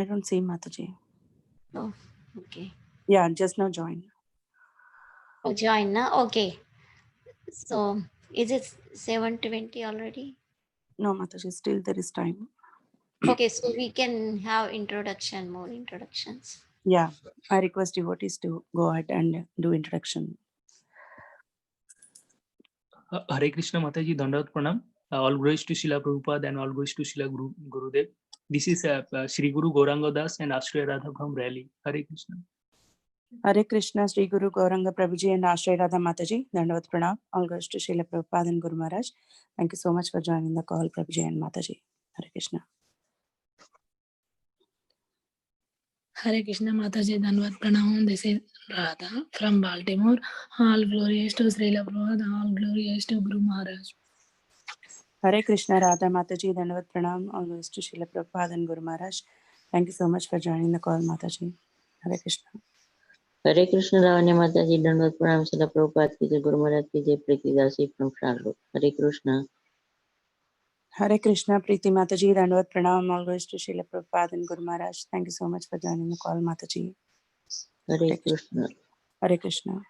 don't see Mataji. Oh, okay. Yeah, just now join. Oh, join now. Okay. So is it 7:20 already? No, Mataji, still there is time. Okay, so we can have more introductions. Yeah, I request devotees to go ahead and do introduction. Hare Krishna Mataji, Dandavat Pranam. All glories to Srila Prabhupada and all glories to Srila Gurudev. This is Sri Guru Gauranga Das and Ashray Radha from Raleigh. Hare Krishna. Hare Krishna, Sri Guru Gauranga Prabhuji and Ashray Radha Mataji. Dandavat Pranam. All goes to Srila Prabhupada and Guru Maharaj. Thank you so much for joining the call, Prabhuji and Mataji. Hare Krishna. Hare Krishna Mataji, Dandavat Pranam. This is Radha from Baltimore. All glories to Srila Prabhupada, all glories to Guru Maharaj. Hare Krishna, Radha Mataji, Dandavat Pranam. All goes to Srila Prabhupada and Guru Maharaj. Thank you so much for joining the call, Mataji. Hare Krishna. Hare Krishna, Ravanya Mataji, Dandavat Pranam, Srila Prabhupada ki jai, Guru Maharaj ki jai, Preeti Dasi from Charlotte. Hare Krishna. Hare Krishna, Preeti Mataji, Dandavat Pranam. All goes to Srila Prabhupada and Guru Maharaj. Thank you so much for joining the call, Mataji. Hare Krishna. Hare Krishna.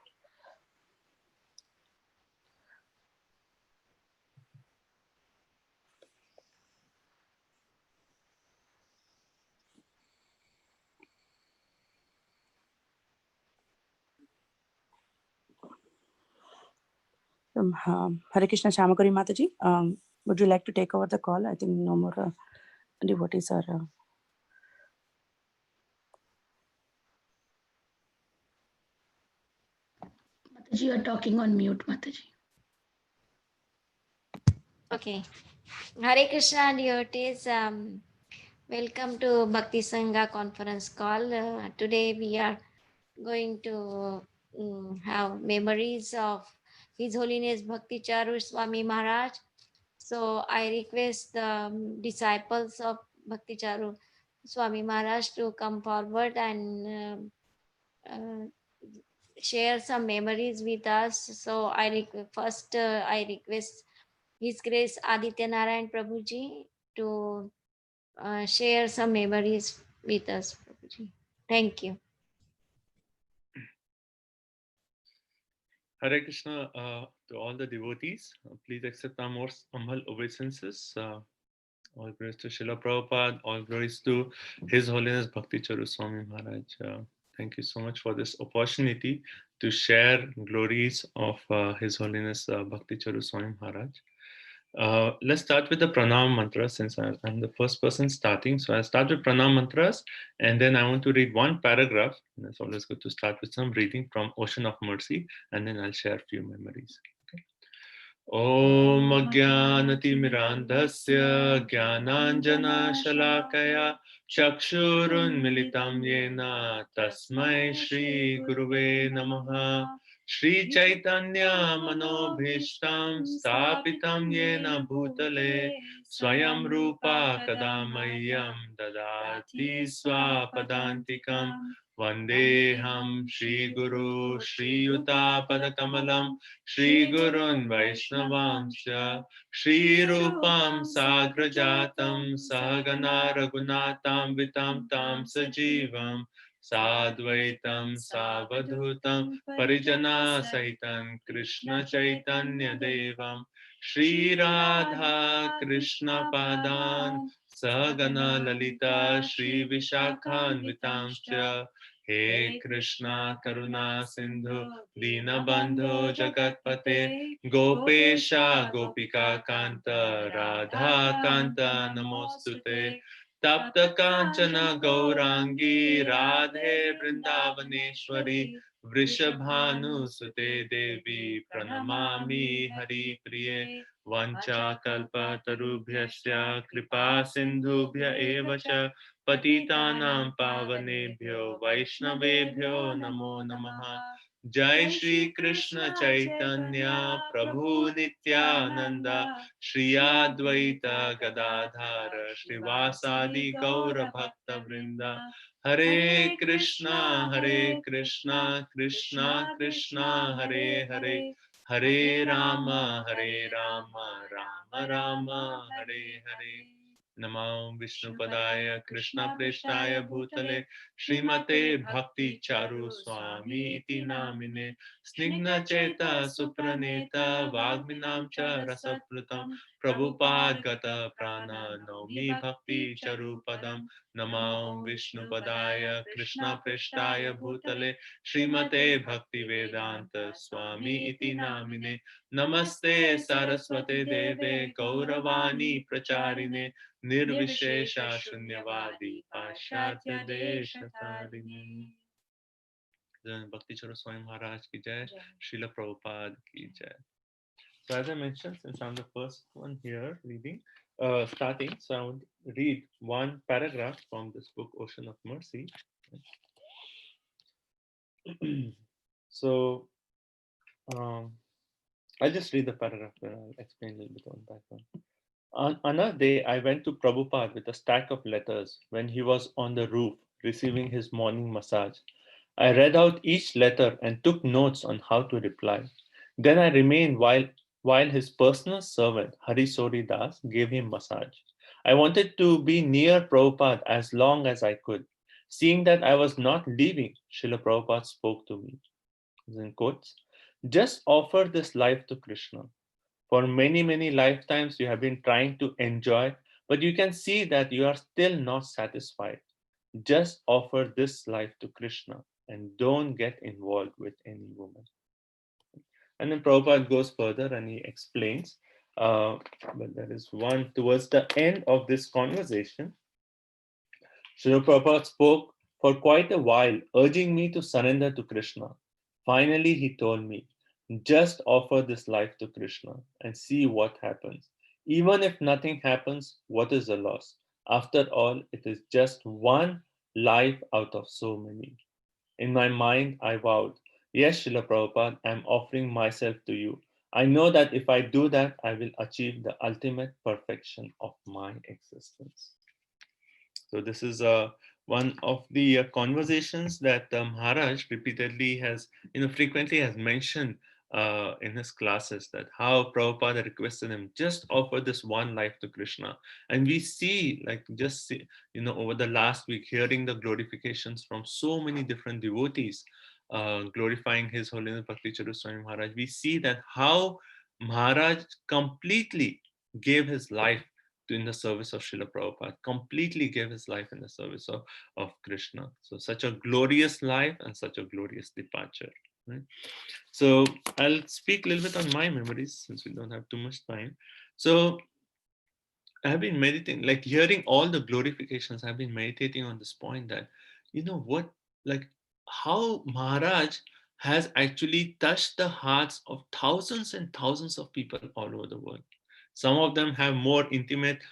Hare Krishna, Shamakuri Mataji. Would you like to take over the call? I think no more devotees are. Mataji, you are talking on mute, Mataji. Okay. Hare Krishna, devotees. Welcome to Bhakti Sanga conference call. Today we are going to have memories of His Holiness Bhakti Charu Swami Maharaj. So I request the disciples of Bhakti Charu Swami Maharaj to come forward and share some memories with us. So I request His Grace Aditya Narayan Prabhuji to share some memories with us, Prabhuji. Thank you. Hare Krishna to all the devotees. Please accept our most humble obeisances. All glories to Srila Prabhupada. All glories to His Holiness Bhakti Charu Swami Maharaj. Thank you so much for this opportunity to share glories of His Holiness Bhakti Charu Swami Maharaj. Let's start with the pranam mantra since I'm the first person starting. So I'll start with pranam mantras and then I want to read one paragraph. And it's always good to start with some reading from Ocean of Mercy and then I'll share a few memories. Okay. Om Ajnanati Mirandhasya Jnananjana Shalakaya Chakshurun Militam Yena Tasmai Shri Guruve Namaha Shri Chaitanya Manobhishtam Stapitam Yena Bhutale Swayam Rupa Kadamayam Dadati Swapadantikam Vandeham Shri Guru Shri Yuta Padakamalam Shri Gurun Vaishnavamsya Shri Rupam Sagrajatam Sahagana Raghunatam Vitam Tam Sajivam Sadvaitam Savadhutam Parijana Saitam Krishna Chaitanya Devam Shri Radha Krishna Padan Sahagana Lalita Shri Vishakhan Vitamscha He Krishna Karuna Sindhu Dinabandho Jagatpate Gopesha Gopika Kanta Radha Kanta Namostute Tapta Kanchana Gaurangi Radhe Vrindavaneshwari Vrishabhanu Sute Devi Pranamami Hari Priye Vancha Kalpa Tarubhyasya Kripa Sindhubhya Evacha Patitanam Pavanebhyo Vaishnavebhyo Namo Namaha Jai Shri Krishna Chaitanya Prabhu Nityananda Shri Advaita Gadadhara Srivasadi Gaura Bhakta Vrinda Hare Krishna Krishna Krishna Hare Hare Hare Rama Rama Rama Hare Hare Namo Vishnupadaya Krishna Preshtaya Bhutale Srimate Bhakti Charu Swami iti namine Snigna Cheta Supraneta Vagminam Cha Rasapratam Prabhupada Gata Prana Naumi Bhakti Charupadam Namo Vishnupadaya Krishna Preshtaya Bhutale Srimate Bhakti Vedanta Swami iti namine Namaste Saraswate Deve Gauravani Pracharine Nirvishesha Shunyavadi Pashatya Deshatarine. Bhakti Charu Swami Maharaj ki jai, Srila Prabhupada ki jai. So as I mentioned, since I'm the first one here reading, starting, so I want to read one paragraph from this book, Ocean of Mercy. So I'll just read the paragraph and I'll explain a little bit on background. On another day, I went to Prabhupada with a stack of letters when he was on the roof receiving his morning massage. I read out each letter and took notes on how to reply. Then I remained while his personal servant, Hari Sori Das, gave him massage. I wanted to be near Prabhupada as long as I could. Seeing that I was not leaving, Srila Prabhupada spoke to me. In quotes, just offer this life to Krishna. For many, many lifetimes, you have been trying to enjoy, but you can see that you are still not satisfied. Just offer this life to Krishna and don't get involved with any woman. And then Prabhupada goes further and he explains, but there is one towards the end of this conversation. Srila Prabhupada spoke for quite a while, urging me to surrender to Krishna. Finally, he told me, just offer this life to Krishna and see what happens. Even if nothing happens, what is the loss? After all, it is just one life out of so many. In my mind, I vowed, yes, Srila Prabhupada, I am offering myself to you. I know that if I do that, I will achieve the ultimate perfection of my existence. So this is one of the conversations that Maharaj repeatedly has, frequently has mentioned in his classes, that how Prabhupada requested him, just offer this one life to Krishna. And we see, over the last week, hearing the glorifications from so many different devotees, glorifying His Holiness Bhakti Charu Swami Maharaj. We see that how Maharaj completely gave his life in the service of Srila Prabhupada, completely gave his life in the service of Krishna. So such a glorious life and such a glorious departure. Right? So I'll speak a little bit on my memories since we don't have too much time. So I've been meditating, like hearing all the glorifications, I've been meditating on this point that, how Maharaj has actually touched the hearts of thousands and thousands of people all over the world. Some of them have more intimate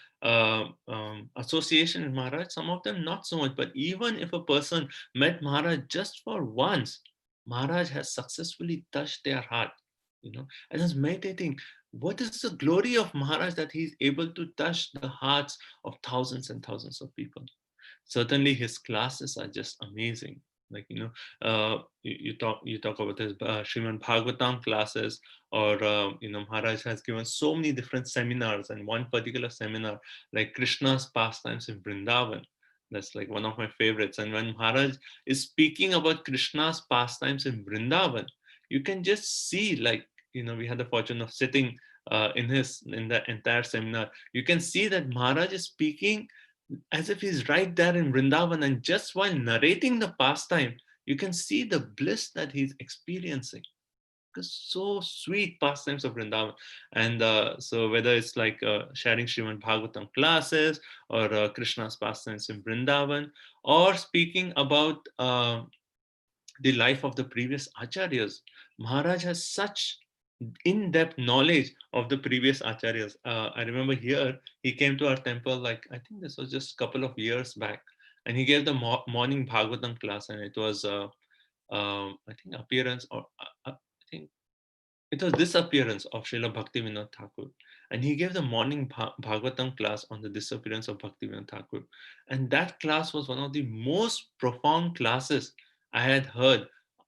association with Maharaj, some of them not so much. But even if a person met Maharaj just for once, Maharaj has successfully touched their heart. I was meditating, what is the glory of Maharaj that he's able to touch the hearts of thousands and thousands of people. Certainly his classes are just amazing. You talk about his Srimad Bhagavatam classes, or Maharaj has given so many different seminars, and one particular seminar like Krishna's pastimes in Vrindavan, that's like one of my favorites. And when Maharaj is speaking about Krishna's pastimes in Vrindavan, you can just see, we had the fortune of sitting in the entire seminar. You can see that Maharaj is speaking as if he's right there in Vrindavan, and just while narrating the pastime, you can see the bliss that he's experiencing. Because so sweet pastimes of Vrindavan. And so whether it's like sharing Srimad Bhagavatam classes, or Krishna's pastimes in Vrindavan, or speaking about the life of the previous acharyas, Maharaj has such in-depth knowledge of the previous acharyas. I remember here, he came to our temple, I think this was just a couple of years back, and he gave the morning Bhagavatam class, and it was, I think appearance, or I think it was disappearance of Srila Bhaktivinoda Thakur. And he gave the morning Bhagavatam class on the disappearance of Bhaktivinoda Thakur. And that class was one of the most profound classes I have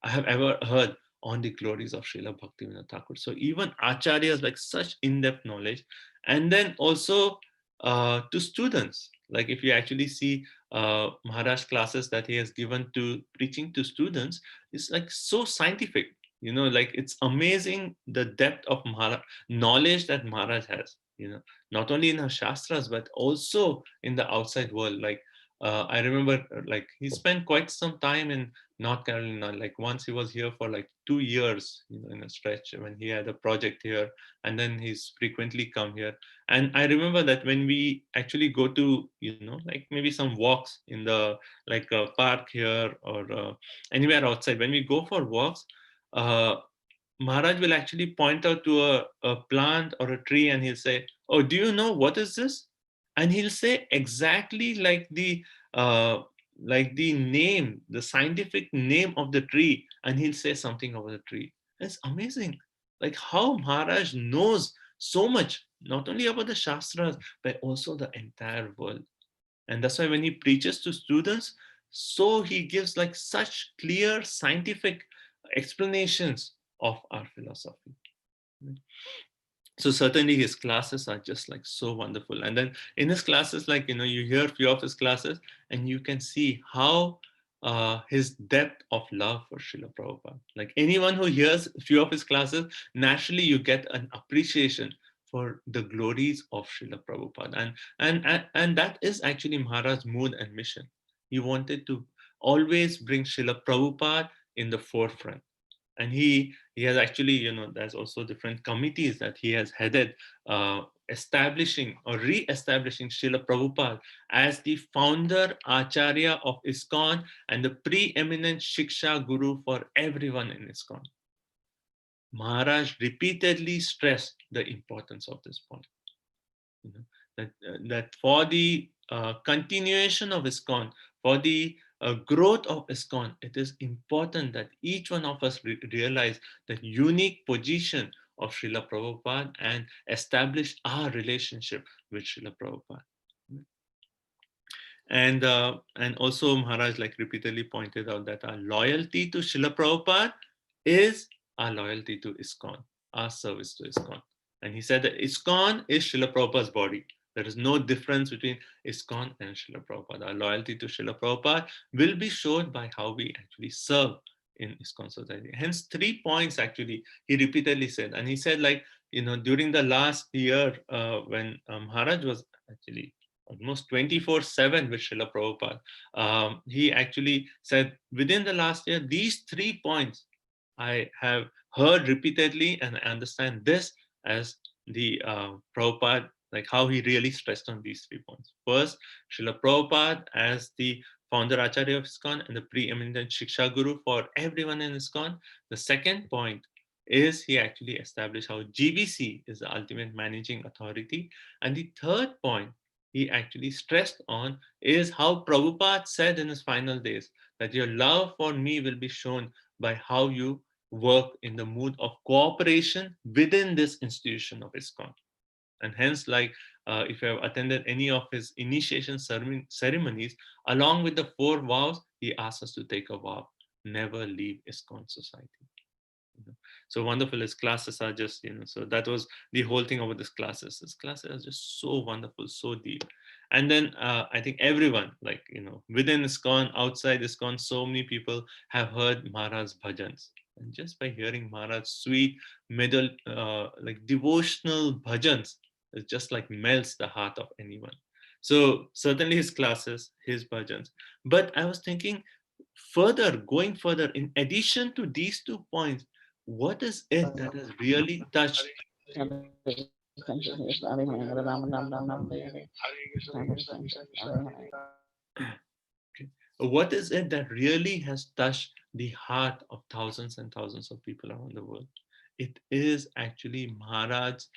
ever heard on the glories of Srila Bhaktivinoda Thakur. So even acharyas, like such in-depth knowledge. And then also to students. Like if you actually see Maharaj classes that he has given to preaching to students, it's like so scientific. Like it's amazing the depth of knowledge that Maharaj has. Not only in her shastras but also in the outside world. Like I remember, like he spent quite some time in North Carolina. Like once he was here for like 2 years, in a stretch when he had a project here, and then he's frequently come here. And I remember that when we actually go to, like maybe some walks in the like a park here or anywhere outside, when we go for walks, uh, Maharaj will actually point out to a plant or a tree and he'll say, "Oh, do you know what is this?" And he'll say exactly like the name, the scientific name of the tree, and he'll say something about the tree. It's amazing, like how Maharaj knows so much, not only about the Shastras, but also the entire world. And that's why when he preaches to students, so he gives like such clear scientific explanations of our philosophy. So certainly his classes are just like so wonderful. And then in his classes, like, you hear a few of his classes and you can see how his depth of love for Srila Prabhupada. Like anyone who hears a few of his classes, naturally you get an appreciation for the glories of Srila Prabhupada. And that is actually Maharaj's mood and mission. He wanted to always bring Srila Prabhupada in the forefront. And he has actually, there's also different committees that he has headed, establishing or re-establishing Srila Prabhupada as the founder Acharya of ISKCON and the preeminent Shiksha Guru for everyone in ISKCON. Maharaj repeatedly stressed the importance of this point. That for the continuation of ISKCON, for the growth of ISKCON, it is important that each one of us realize the unique position of Srila Prabhupada and establish our relationship with Srila Prabhupada. And also Maharaj like repeatedly pointed out that our loyalty to Srila Prabhupada is our loyalty to ISKCON, our service to ISKCON. And he said that ISKCON is Srila Prabhupada's body. There is no difference between ISKCON and Srila Prabhupada. Our loyalty to Srila Prabhupada will be shown by how we actually serve in ISKCON society. Hence 3 points actually he repeatedly said. And he said like, during the last year when Maharaj was actually almost 24/7 with Srila Prabhupada, he actually said within the last year, these 3 points I have heard repeatedly, and I understand this as the Prabhupada, like how he really stressed on these 3 points. First, Srila Prabhupada as the founder Acharya of ISKCON and the preeminent Shiksha Guru for everyone in ISKCON. The second point is he actually established how GBC is the ultimate managing authority. And the third point he actually stressed on is how Prabhupada said in his final days that your love for me will be shown by how you work in the mood of cooperation within this institution of ISKCON. And hence, like if you have attended any of his initiation ceremonies, along with the 4 vows, he asks us to take a vow: never leave ISKCON society. So wonderful. His classes are just, so that was the whole thing about his classes. His classes are just so wonderful, so deep. And then I think everyone, like, within ISKCON, outside ISKCON, so many people have heard Maharaj's bhajans. And just by hearing Maharaj's sweet, middle, like devotional bhajans, it just like melts the heart of anyone. So certainly his classes, his bhajans. But I was thinking going further, in addition to these 2 points, what is it that has really touched? What is it that really has touched the heart of thousands and thousands of people around the world? It is actually Maharaj's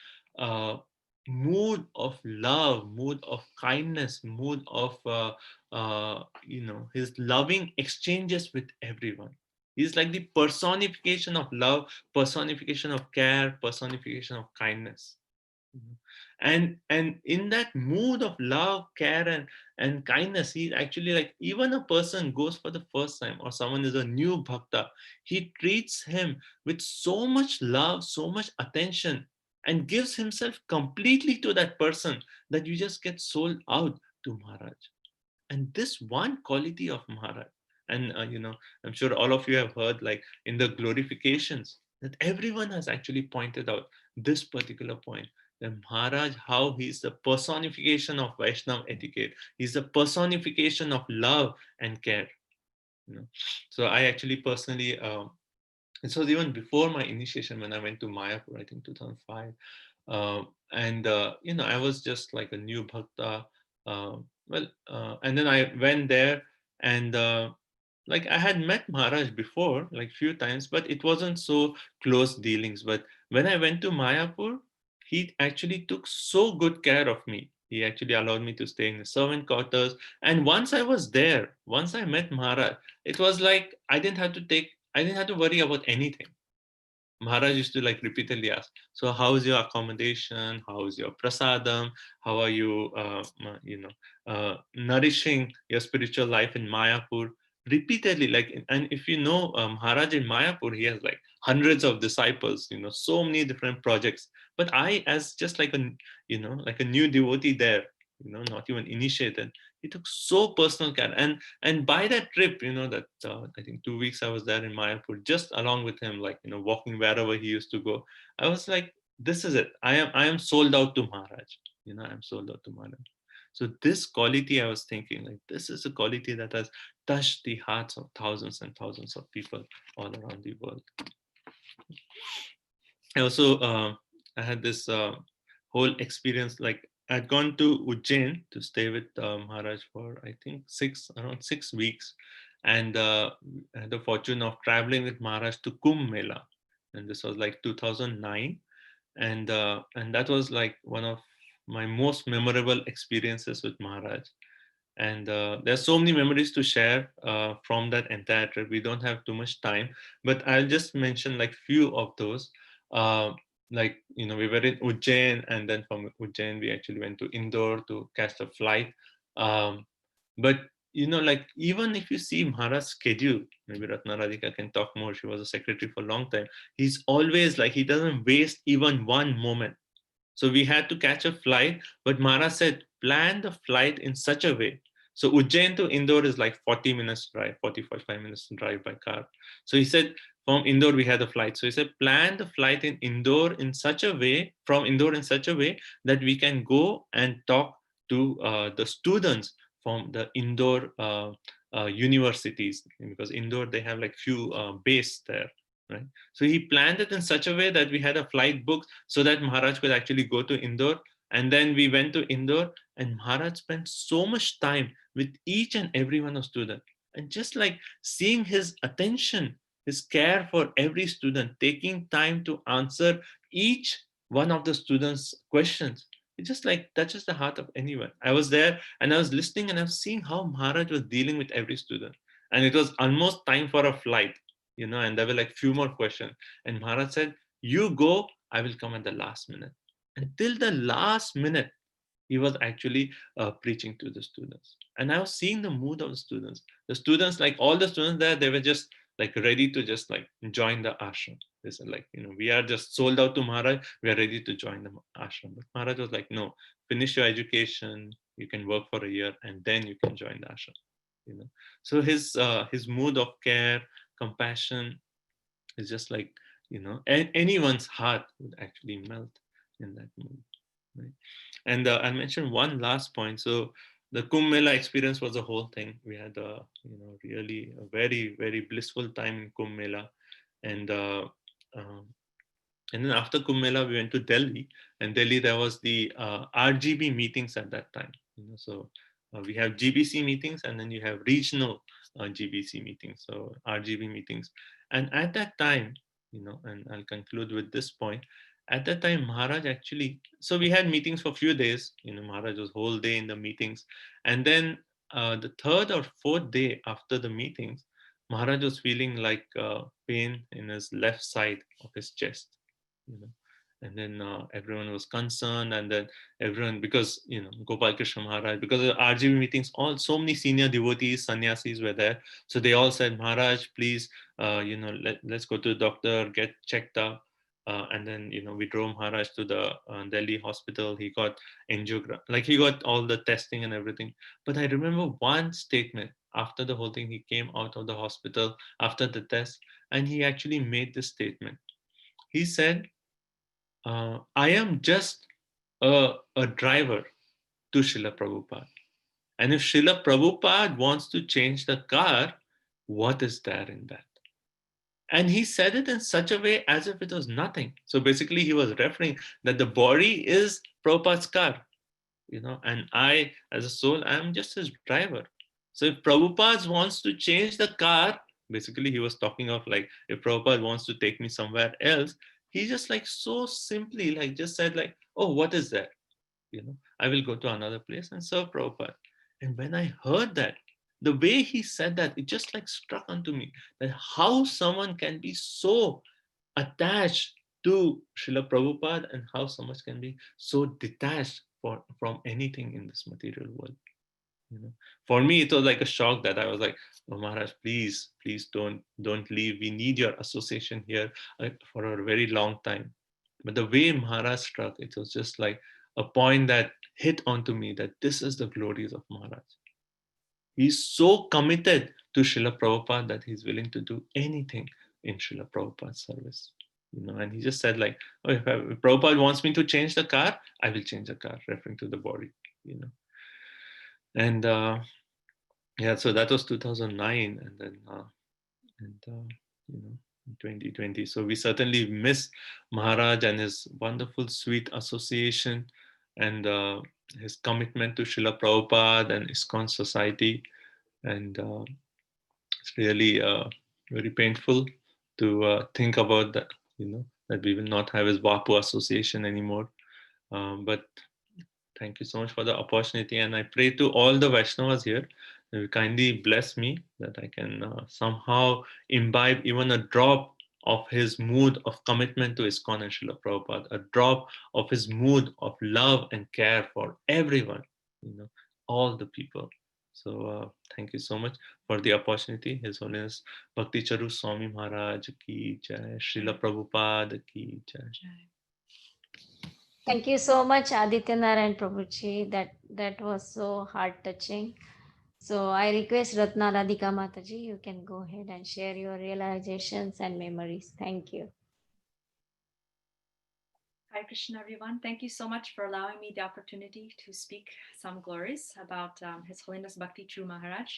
mood of love, mood of kindness, mood of his loving exchanges with everyone. He's like the personification of love, personification of care, personification of kindness. And in that mood of love, care, and kindness, he actually, like, even a person goes for the first time or someone is a new bhakta, he treats him with so much love, so much attention, and gives himself completely to that person, that you just get sold out to Maharaj. And this one quality of Maharaj, and I'm sure all of you have heard, like in the glorifications, that everyone has actually pointed out this particular point, that Maharaj, how he's the personification of Vaishnava etiquette, he's the personification of love and care. So I actually personally, this was even before my initiation, when I went to Mayapur, I think 2005. And I was just like a new bhakta. And then I went there, and like I had met Maharaj before, like few times, but it wasn't so close dealings. But when I went to Mayapur, he actually took so good care of me. He actually allowed me to stay in the servant quarters. And once I was there, once I met Maharaj, it was like I didn't have to worry about anything. Maharaj used to like repeatedly ask, so how is your accommodation? How is your prasadam? How are you, nourishing your spiritual life in Mayapur? Repeatedly, like, and if you know Maharaj in Mayapur, he has like hundreds of disciples, so many different projects. But I, as just like like a new devotee there, not even initiated, he took so personal care. And by that trip, that I think 2 weeks I was there in Mayapur, just along with him, like, walking wherever he used to go. I was like, this is it. I am sold out to Maharaj. I am sold out to Maharaj. So this quality, I was thinking, like, this is a quality that has touched the hearts of thousands and thousands of people all around the world. I also, I had this whole experience, like I'd gone to Ujjain to stay with Maharaj for, I think, around 6 weeks. And I had the fortune of traveling with Maharaj to Kumbh Mela. And this was like 2009. And that was like one of my most memorable experiences with Maharaj. And there's so many memories to share from that entire trip. We don't have too much time, but I'll just mention like few of those. Uh, we were in Ujjain, and then from Ujjain we actually went to Indore to catch the flight. But like, even if you see Maharaj's schedule, maybe Ratna Radhika can talk more. She was a secretary for a long time. He's always like, he doesn't waste even one moment. So we had to catch a flight, but Maharaj said, plan the flight in such a way. So Ujjain to Indore is like 40 minutes drive, 45 minutes drive by car. So he said, from Indore we had a flight. So he said, plan the flight in Indore in such a way, from Indore in such a way that we can go and talk to the students from the Indore universities, because Indore, they have like few base there. Right. So he planned it in such a way that we had a flight booked so that Maharaj could actually go to Indore. And then we went to Indore, and Maharaj spent so much time with each and every one of students. And just like seeing his attention, his care for every student, taking time to answer each one of the students' questions, it just like touches the heart of anyone. I was there and I was listening, and I was seeing how Maharaj was dealing with every student. And it was almost time for a flight. And there were like few more questions. And Maharaj said, you go, I will come at the last minute. Until the last minute, he was actually preaching to the students. And I was seeing the mood of the students. The students, like all the students there, they were just like ready to just like join the ashram. They said like, we are just sold out to Maharaj. We are ready to join the ashram. But Maharaj was like, no, finish your education. You can work for a year and then you can join the ashram. So his mood of care, compassion is just like, anyone's heart would actually melt in that mood. Right? And I mentioned one last point. So the Kumbh Mela experience was a whole thing. We had really a very, very blissful time in Kumbh Mela. And and then after Kumbh Mela, we went to Delhi. And Delhi, there was the RGB meetings at that time. So we have GBC meetings, and then you have regional GBC meetings, so RGB meetings. And at that time, and I'll conclude with this point. At that time, Maharaj actually, so we had meetings for a few days. Maharaj was whole day in the meetings. And then the third or fourth day after the meetings, Maharaj was feeling like pain in his left side of his chest. And then everyone was concerned, and then everyone, because Gopal Krishna Maharaj, because of the RGB meetings, so many senior devotees, sannyasis were there. So they all said, Maharaj, please, let's go to the doctor, get checked up. And then, we drove Maharaj to the Delhi hospital. He got angiogram, like he got all the testing and everything. But I remember one statement after the whole thing. He came out of the hospital after the test, and he actually made this statement. He said, I am just a driver to Srila Prabhupada. And if Srila Prabhupada wants to change the car, what is there in that? And he said it in such a way as if it was nothing. So basically, he was referring that the body is Prabhupada's car, and I, as a soul, I'm just his driver. So if Prabhupada wants to change the car, basically, he was talking of like, if Prabhupada wants to take me somewhere else, he just like so simply, like just said like, oh, what is there? I will go to another place and serve Prabhupada. And when I heard that, the way he said that, it just like struck onto me that how someone can be so attached to Srila Prabhupada and how so much can be so detached from anything in this material world. For me, it was like a shock that I was like, oh, Maharaj, please don't leave. We need your association here for a very long time. But the way Maharaj struck, it was just like a point that hit onto me that this is the glories of Maharaj. He's so committed to Srila Prabhupada that he's willing to do anything in Srila Prabhupada's service. And he just said like, oh, if Prabhupada wants me to change the car, I will change the car, referring to the body. And so that was 2009, and then in 2020. So we certainly miss Maharaj and his wonderful, sweet association, and his commitment to Srila Prabhupada and ISKCON society. And it's really very painful to think about that, that we will not have his Vapu association anymore. But thank you so much for the opportunity. And I pray to all the Vaishnavas here, that you kindly bless me, that I can somehow imbibe even a drop of his mood of commitment to ISKCON and Srila Prabhupada, a drop of his mood of love and care for everyone, all the people. So thank you so much for the opportunity. His Holiness Bhakti Charu Swami Maharaj ki jai, Srila Prabhupada ki jai. Thank you so much, Aditya Narayan Prabhuji. That was so heart touching. So I request Ratna Radhika Mataji, you can go ahead and share your realizations and memories. Thank you. Hare Krishna, everyone. Thank you so much for allowing me the opportunity to speak some glories about His Holiness Bhakti True Maharaj.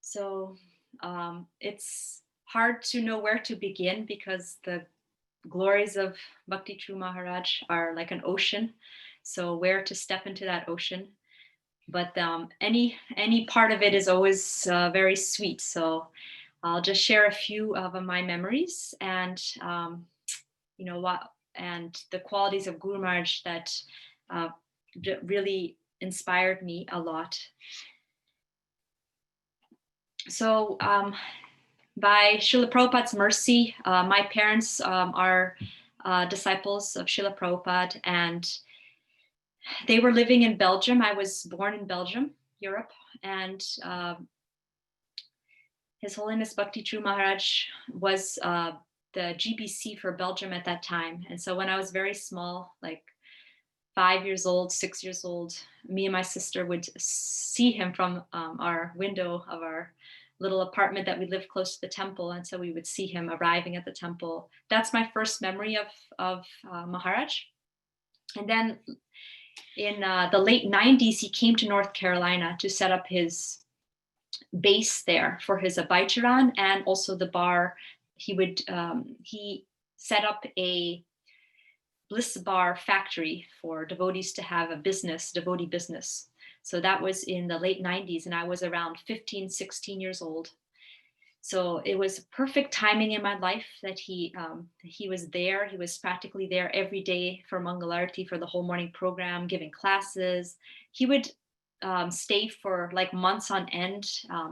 So it's hard to know where to begin because the glories of Bhakti True Maharaj are like an ocean. So where to step into that ocean? But any part of it is always very sweet. So I'll just share a few of my memories and and the qualities of Guru Maharaj that really inspired me a lot. So by Srila Prabhupada's mercy, my parents are disciples of Srila Prabhupada, and they were living in Belgium. I was born in Belgium, Europe, and His Holiness Bhakti True Maharaj was the GBC for Belgium at that time. And so when I was very small, like 5 years old, 6 years old, me and my sister would see him from our window of our little apartment that we lived close to the temple. And so we would see him arriving at the temple. That's my first memory of Maharaj. And then in the late 90s, he came to North Carolina to set up his base there for his Abhaicharan and also the bar. He set up a bliss bar factory for devotees to have a business, devotee business. So that was in the late 90s, and I was around 15, 16 years old. So it was perfect timing in my life that he was there. He was practically there every day for Mangalarti, for the whole morning program, giving classes. He would stay for like months on end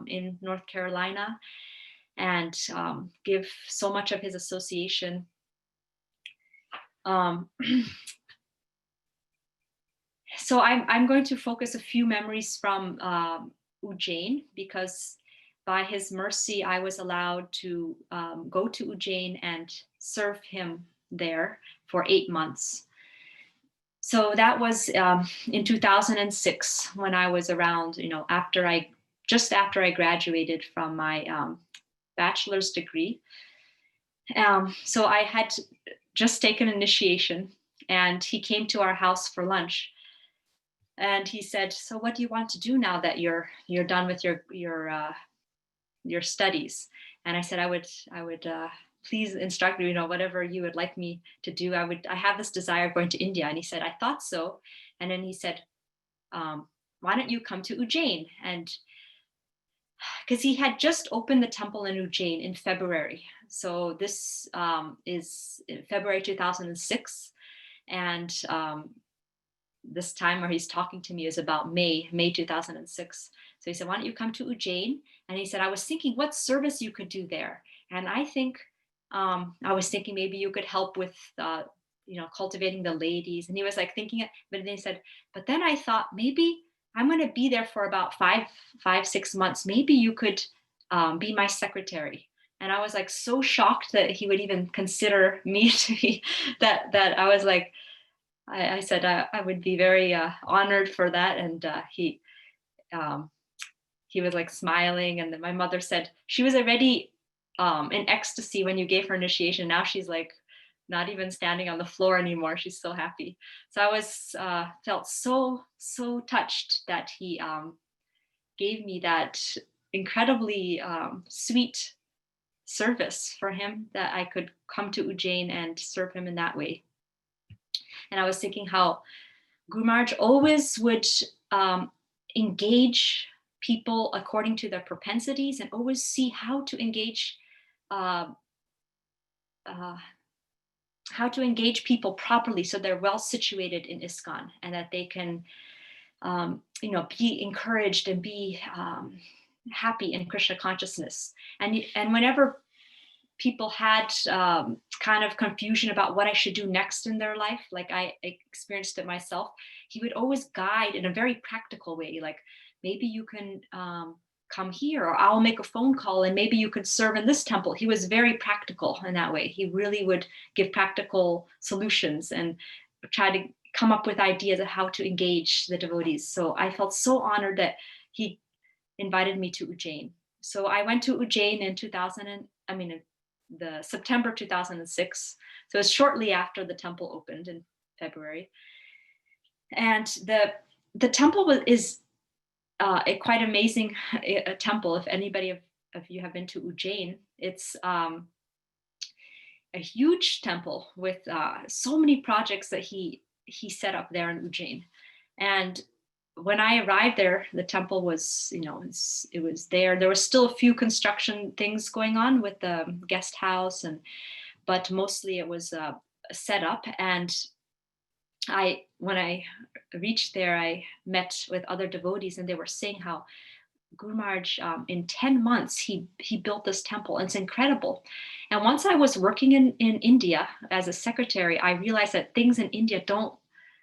in North Carolina and give so much of his association. So I'm going to focus a few memories from Ujjain, because by his mercy, I was allowed to go to Ujjain and serve him there for 8 months. So that was in 2006 when I was around, just after I graduated from my bachelor's degree. So I had just taken initiation, and he came to our house for lunch. And he said, "So what do you want to do now that you're done with your studies?" And I said, I would please instruct me, whatever you would like me to do. I have this desire of going to India. And he said, "I thought so." And then he said, "Why don't you come to Ujjain?" And because he had just opened the temple in Ujjain in February. So this is February 2006. And this time where he's talking to me is about May 2006. So he said, "Why don't you come to Ujjain?" And he said, "I was thinking what service you could do there." And I think, I was thinking maybe you could help with, cultivating the ladies. And he was like thinking it, but then he said, "But then I thought maybe I'm going to be there for about 6 months. Maybe you could be my secretary." And I was like so shocked that he would even consider me to be that I was like, I said I would be very honored for that. And he was like smiling. And then my mother said she was already in ecstasy when you gave her initiation. Now she's like not even standing on the floor anymore. She's so happy. So I was felt so touched that he gave me that incredibly sweet service for him, that I could come to Ujjain and serve him in that way. And I was thinking how Guru Maharaj always would engage people according to their propensities, and always see how to engage people properly, so they're well situated in ISKCON, and that they can be encouraged and be happy in Krishna consciousness. And whenever people had kind of confusion about what I should do next in their life, like I experienced it myself, he would always guide in a very practical way, like, maybe you can come here, or I'll make a phone call and maybe you could serve in this temple. He was very practical in that way. He really would give practical solutions and try to come up with ideas of how to engage the devotees. So I felt so honored that he invited me to Ujjain. So I went to Ujjain in the September 2006. So it was shortly after the temple opened in February. And the temple is a quite amazing temple. If anybody of you have been to Ujjain, it's a huge temple with so many projects that he set up there in Ujjain. And when I arrived there, the temple was, it was there. There was still a few construction things going on with the guest house, but mostly it was set up. And when I reached there, I met with other devotees, and they were saying how Guru Maharaj, in 10 months, he built this temple. And it's incredible. And once I was working in India as a secretary, I realized that things in India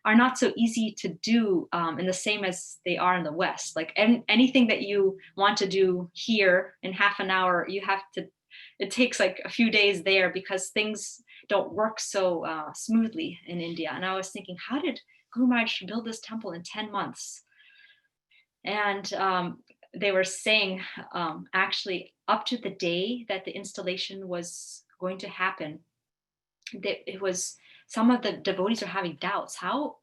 are not so easy to do in the same as they are in the West. Like anything that you want to do here in half an hour, it takes like a few days there, because things don't work so smoothly in India. And I was thinking, how did Guru Maharaj build this temple in 10 months? And they were saying, actually, up to the day that the installation was going to happen, that it was, some of the devotees are having doubts. How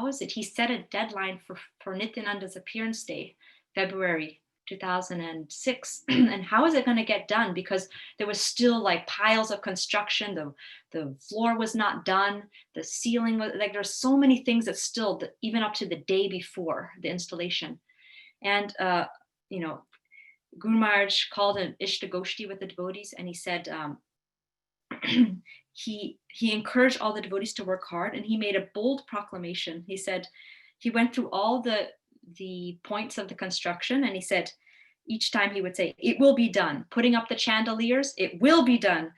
is it? He set a deadline for Nityananda's appearance day, February 2006. And how is it going to get done? Because there was still like piles of construction. The floor was not done. The ceiling was like, there's so many things that still, even up to the day before the installation. And, Guru Maharaj called an Ishtagoshti with the devotees, and he said, he encouraged all the devotees to work hard, and he made a bold proclamation. He said, he went through all the points of the construction, and he said, each time he would say, it will be done. Putting up the chandeliers, it will be done.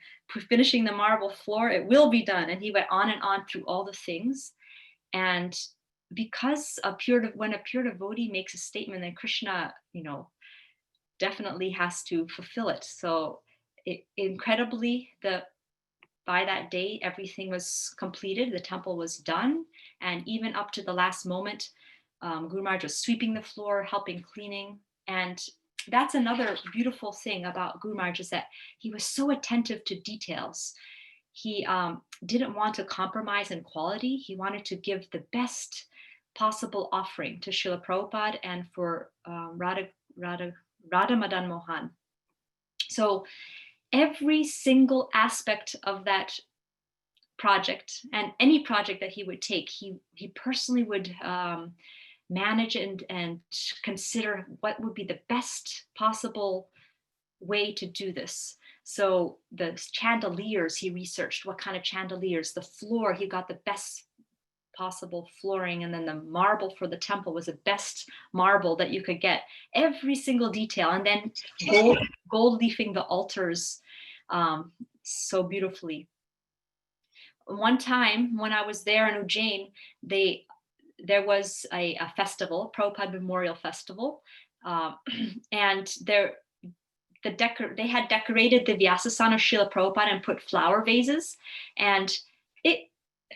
Finishing the marble floor, it will be done. And he went on and on through all the things. And because when a pure devotee makes a statement, then Krishna, definitely has to fulfill it. So incredibly, by that day, everything was completed. The temple was done. And even up to the last moment, Guru Maharaj was sweeping the floor, helping cleaning. And that's another beautiful thing about Guru Maharaj, is that he was so attentive to details. He didn't want to compromise in quality. He wanted to give the best possible offering to Srila Prabhupada and for Radha Madan Mohan. So every single aspect of that project, and any project that he would take, he personally would manage and consider what would be the best possible way to do this. So the chandeliers, he researched what kind of chandeliers. The floor, he got the best possible flooring, and then the marble for the temple was the best marble that you could get. Every single detail, and then gold leafing the altars so beautifully. One time when I was there in Ujjain, there was a festival, Prabhupada Memorial Festival, and they had decorated the Vyasasana of Srila Prabhupada and put flower vases. And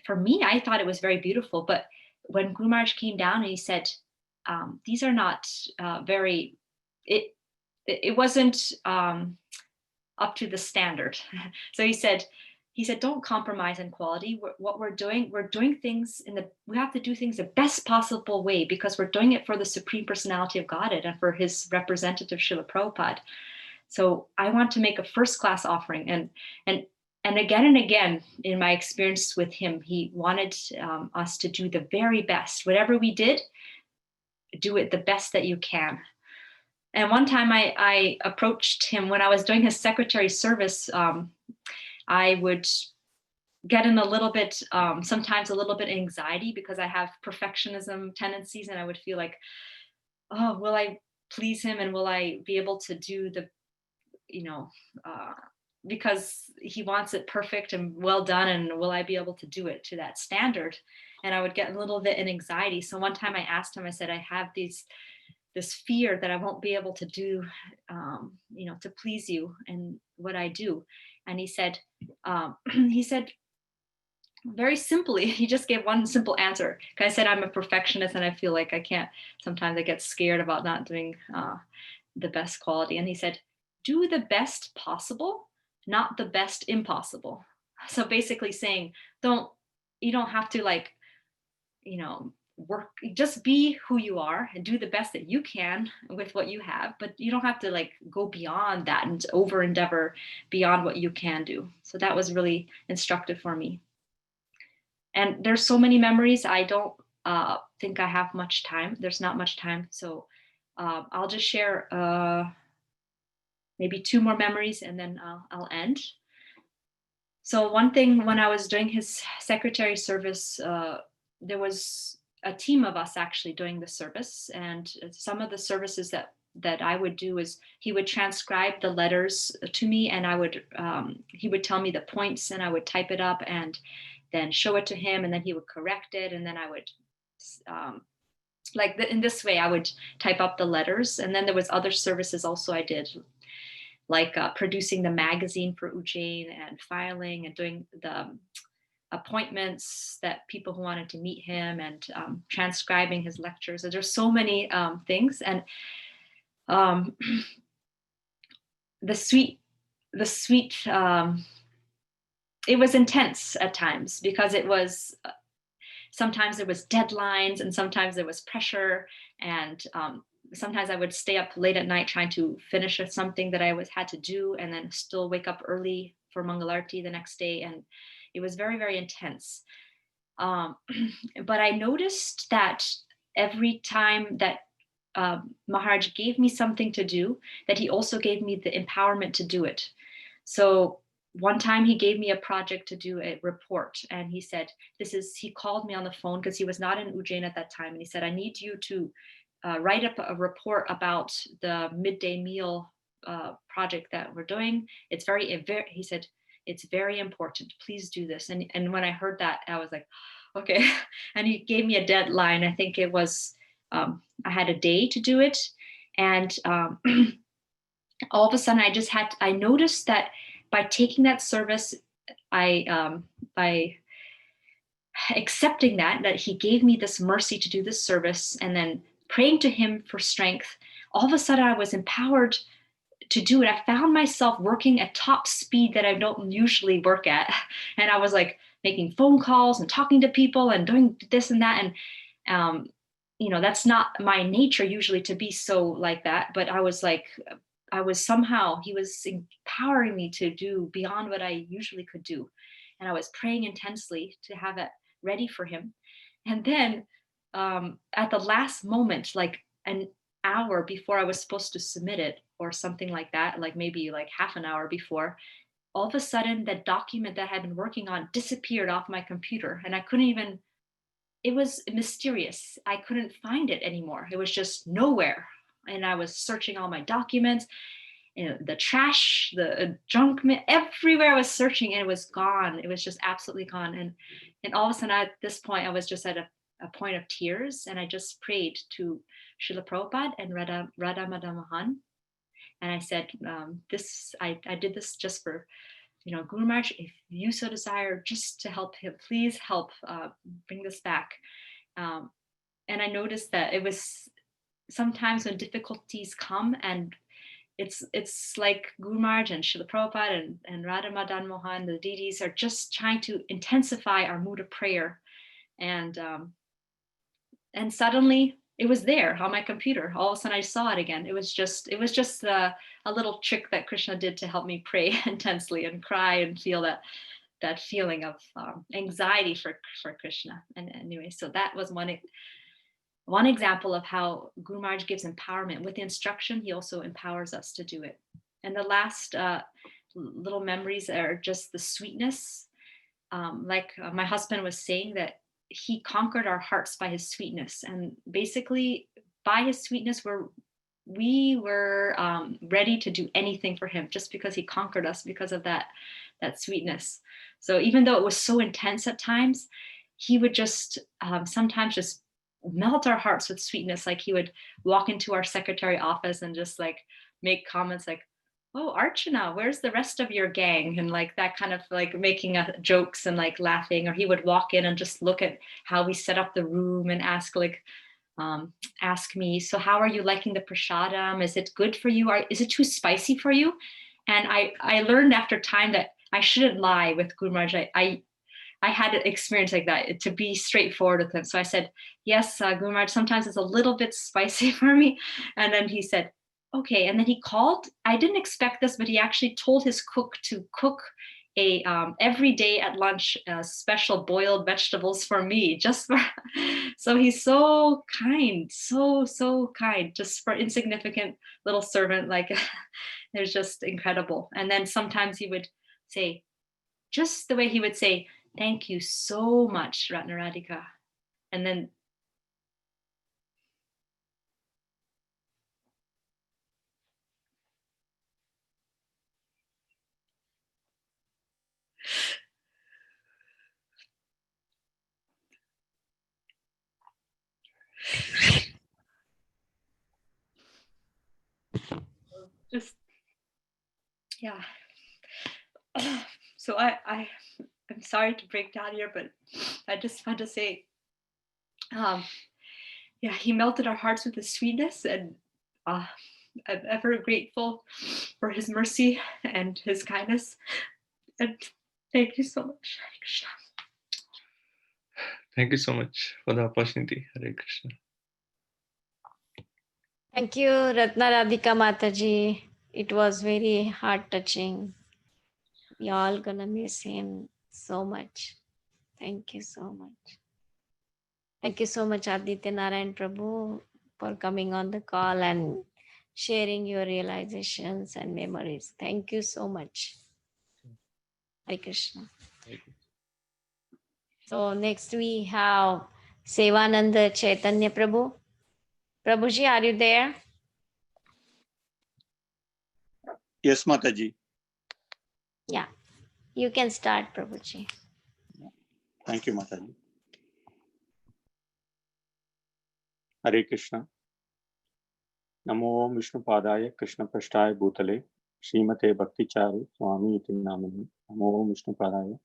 for me, I thought it was very beautiful. But when Guru Maharaj came down and he said, these are not very, it wasn't up to the standard. So he said, don't compromise in quality. What we're doing things we have to do things the best possible way, because we're doing it for the Supreme Personality of Godhead and for his representative Srila Prabhupada. So I want to make a first-class offering. And again and again, in my experience with him, he wanted us to do the very best. Whatever we did, do it the best that you can. And one time I approached him when I was doing his secretary service. I would get in a little bit, sometimes a little bit anxiety, because I have perfectionism tendencies, and I would feel like, oh, will I please him, and will I be able to do the, because he wants it perfect and well done, and will I be able to do it to that standard? And I would get a little bit in anxiety. So one time I asked him, I said, I have this fear that I won't be able to do, to please you and what I do. And he said very simply, he just gave one simple answer. I said, I'm a perfectionist and I feel like sometimes I get scared about not doing the best quality. And he said, do the best possible, not the best impossible. So basically saying, you don't have to work, just be who you are and do the best that you can with what you have, but you don't have to go beyond that and over endeavor beyond what you can do. So that was really instructive for me. And there's so many memories. I don't think I have much time. There's not much time. So I'll just share maybe 2 more memories, and then I'll end. So one thing, when I was doing his secretary service, there was a team of us actually doing the service. And some of the services that I would do is he would transcribe the letters to me, and he would tell me the points, and I would type it up and then show it to him, and then he would correct it. And then I would, in this way, I would type up the letters. And then there was other services also I did, like producing the magazine for Ujjain and filing and doing the appointments that people who wanted to meet him, and transcribing his lectures. So there's so many things. And the sweet, it was intense at times, because it was, sometimes there was deadlines, and sometimes there was pressure, and sometimes I would stay up late at night trying to finish something that I had to do, and then still wake up early for Mangalarti the next day. And it was very, very intense. But I noticed that every time that Maharaj gave me something to do, that he also gave me the empowerment to do it. So one time he gave me a project to do a report, and he said, he called me on the phone, because he was not in Ujjain at that time. And he said, I need you to write up a report about the midday meal project that we're doing. He said, it's very important. Please do this. And when I heard that, I was like, okay. And he gave me a deadline. I think it was, I had a day to do it. And all of a sudden I noticed that by taking that service, by accepting that he gave me this mercy to do this service and then praying to him for strength, all of a sudden I was empowered to do it. I found myself working at top speed that I don't usually work at. And I was like making phone calls and talking to people and doing this and that. And, that's not my nature usually to be so like that. But he was empowering me to do beyond what I usually could do. And I was praying intensely to have it ready for him. And then at the last moment, like an hour before I was supposed to submit it or something like that, like maybe like half an hour before, all of a sudden that document that I had been working on disappeared off my computer. And it was mysterious. I couldn't find it anymore. It was just nowhere. And I was searching all my documents, the trash, the junk, everywhere I was searching, and it was gone. It was just absolutely gone. And all of a sudden at this point, I was just at a point of tears, and I just prayed to Srila Prabhupada and Radha Madan. And I said, I did this just for, Guru Maharaj, if you so desire, just to help him, please help bring this back. And I noticed that it was sometimes when difficulties come, and it's like Guru Maharaj and Srila Prabhupada and Radha Madan Mohan, the deities, are just trying to intensify our mood of prayer. And suddenly it was there on my computer. All of a sudden I saw it again. It was just a little trick that Krishna did to help me pray intensely and cry and feel that feeling of anxiety for Krishna. And anyway, so that was one example of how Guru Maharaj gives empowerment. With the instruction, he also empowers us to do it. And the last little memories are just the sweetness. Like my husband was saying, that he conquered our hearts by his sweetness. And basically by his sweetness, we were ready to do anything for him, just because he conquered us because of that sweetness. So even though it was so intense at times, he would just sometimes just melt our hearts with sweetness. Like he would walk into our secretary office and just like make comments like, "Oh, Archana, where's the rest of your gang?" And like that kind of like making jokes and like laughing. Or he would walk in and just look at how we set up the room and ask me, "So how are you liking the prasadam? Is it good for you? Is it too spicy for you?" And I learned after time that I shouldn't lie with Guru Maharaj. I had an experience like that, to be straightforward with him. So I said, "Yes, Guru Maharaj, sometimes it's a little bit spicy for me." And then he said, "Okay." And then he called. I didn't expect this, but he actually told his cook to cook every day at lunch special boiled vegetables for me, just for. So he's so kind, so kind, just for insignificant little servant. Like it's just incredible. And then sometimes he would say, just the way he would say, "Thank you so much, Ratna Radhika." And then just, yeah. So I'm sorry to break down here, but I just want to say, yeah, he melted our hearts with his sweetness, and I'm ever grateful for his mercy and his kindness. And thank you so much, Hare Krishna. Thank you so much for the opportunity, Hare Krishna. Thank you, Ratna Radhika Mataji. It was very heart touching. We all gonna miss him so much. Thank you so much. Thank you so much, Aditya Narayan Prabhu, for coming on the call and sharing your realizations and memories. Thank you so much. Hare Krishna. So next we have Sevananda Chaitanya Prabhu. Prabhuji, are you there? Yes, Mataji. Yeah, you can start, Prabhuji. Thank you, Mataji. Hare Krishna. नमो विष्णुपादाय कृष्णपृष्ठाय भूतले श्रीमते भक्ति चारु स्वामी इति नामिने। नमो विष्णुपादाय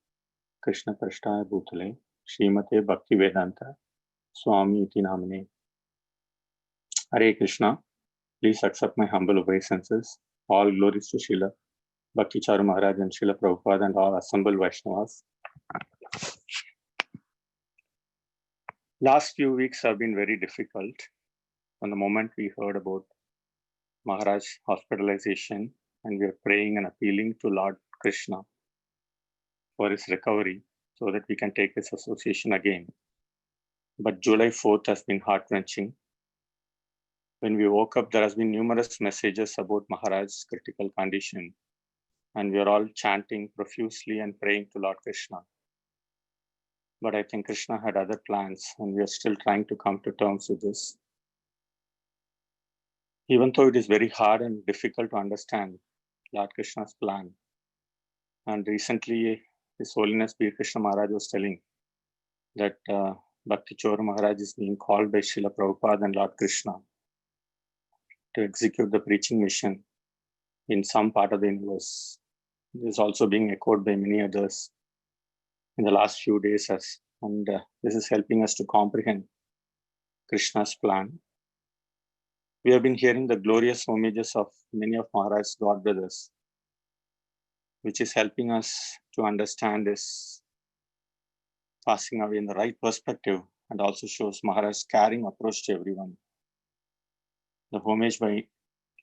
कृष्णपृष्ठाय भूतले श्रीमते भक्ति वेदांत स्वामी इति नामिने। Hare Krishna. Please accept my humble obeisances. All glories to Srila Bhakti Charu Maharaj and Srila Prabhupada and all assembled Vaishnavas. Last few weeks have been very difficult. From the moment we heard about Maharaj's hospitalization, and we are praying and appealing to Lord Krishna for his recovery so that we can take his association again. But July 4th has been heart-wrenching. When we woke up, there has been numerous messages about Maharaj's critical condition, and we are all chanting profusely and praying to Lord Krishna. But I think Krishna had other plans, and we are still trying to come to terms with this. Even though it is very hard and difficult to understand Lord Krishna's plan. And recently, His Holiness B. Krishna Maharaj was telling that Bhakti Charu Maharaj is being called by Srila Prabhupada and Lord Krishna to execute the preaching mission in some part of the universe. This is also being echoed by many others in the last few days, and this is helping us to comprehend Krishna's plan. We have been hearing the glorious homages of many of Maharaj's God brothers, which is helping us to understand this passing away in the right perspective, and also shows Maharaj's caring approach to everyone. The homage by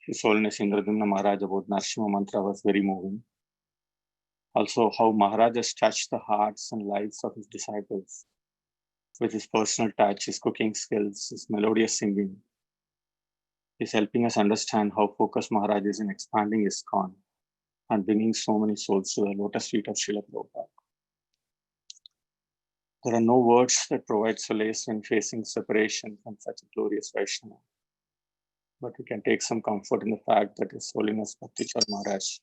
His Holiness Indradumna Maharaj about Narsimha Mantra was very moving. Also, how Maharaj has touched the hearts and lives of his disciples with his personal touch, his cooking skills, his melodious singing. He's helping us understand how focused Maharaj is in expanding ISKCON and bringing so many souls to the lotus feet of Srila Prabhupada. There are no words that provide solace when facing separation from such a glorious Vaishnava. But we can take some comfort in the fact that His Holiness Bhakti Charu Maharaj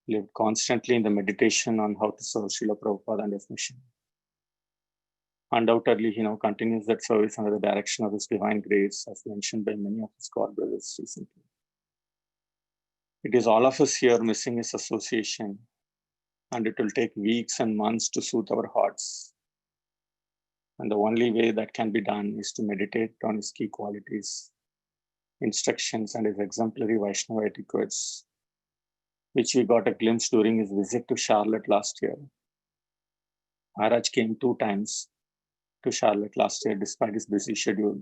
lived constantly in the meditation on how to serve Srila Prabhupada and his mission. Undoubtedly, he now continues that service under the direction of His divine grace, as mentioned by many of his God brothers recently. It is all of us here missing his association, and it will take weeks and months to soothe our hearts. And the only way that can be done is to meditate on his key qualities, instructions, and his exemplary Vaishnava etiquettes, which we got a glimpse during his visit to Charlotte last year. Maharaj came 2 times to Charlotte last year despite his busy schedule.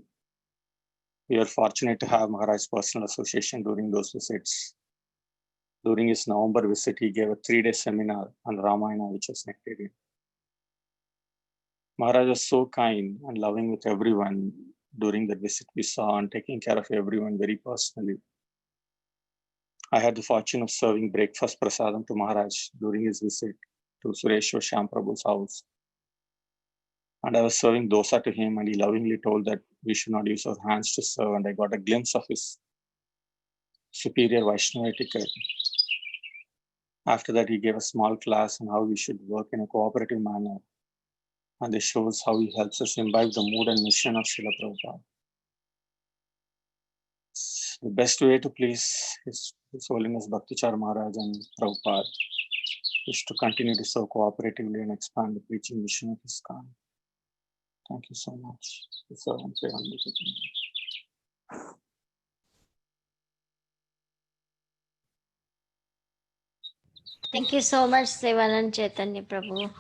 We are fortunate to have Maharaj's personal association during those visits. During his November visit, he gave a 3-day seminar on Ramayana, which was nectarian. Maharaj was so kind and loving with everyone during that visit we saw, and taking care of everyone very personally. I had the fortune of serving breakfast prasadam to Maharaj during his visit to Sureshwar Shyam Prabhu's house. And I was serving dosa to him, and he lovingly told that we should not use our hands to serve, and I got a glimpse of his superior Vaishnava etiquette. After that, he gave a small class on how we should work in a cooperative manner. And this shows how he helps us imbibe the mood and mission of Srila Prabhupada. The best way to please His Holiness Bhakti Charu Maharaj and Prabhupada is to continue to serve cooperatively and expand the preaching mission of ISKCON. Thank you so much. Thank you so much, Sevanand Chaitanya Prabhu.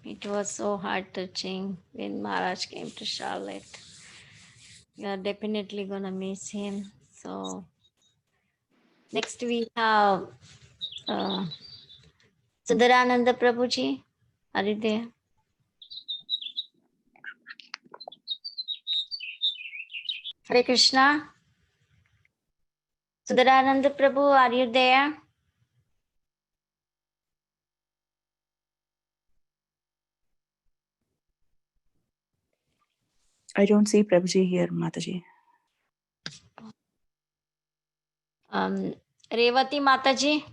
It was so heart-touching when Maharaj came to Charlotte. We are definitely gonna miss him. So next we have Sudarananda Prabhuji. Are you there? Hare Krishna. Sudarananda Prabhu, are you there? I don't see Prabhuji here, Mataji. Revati Mataji.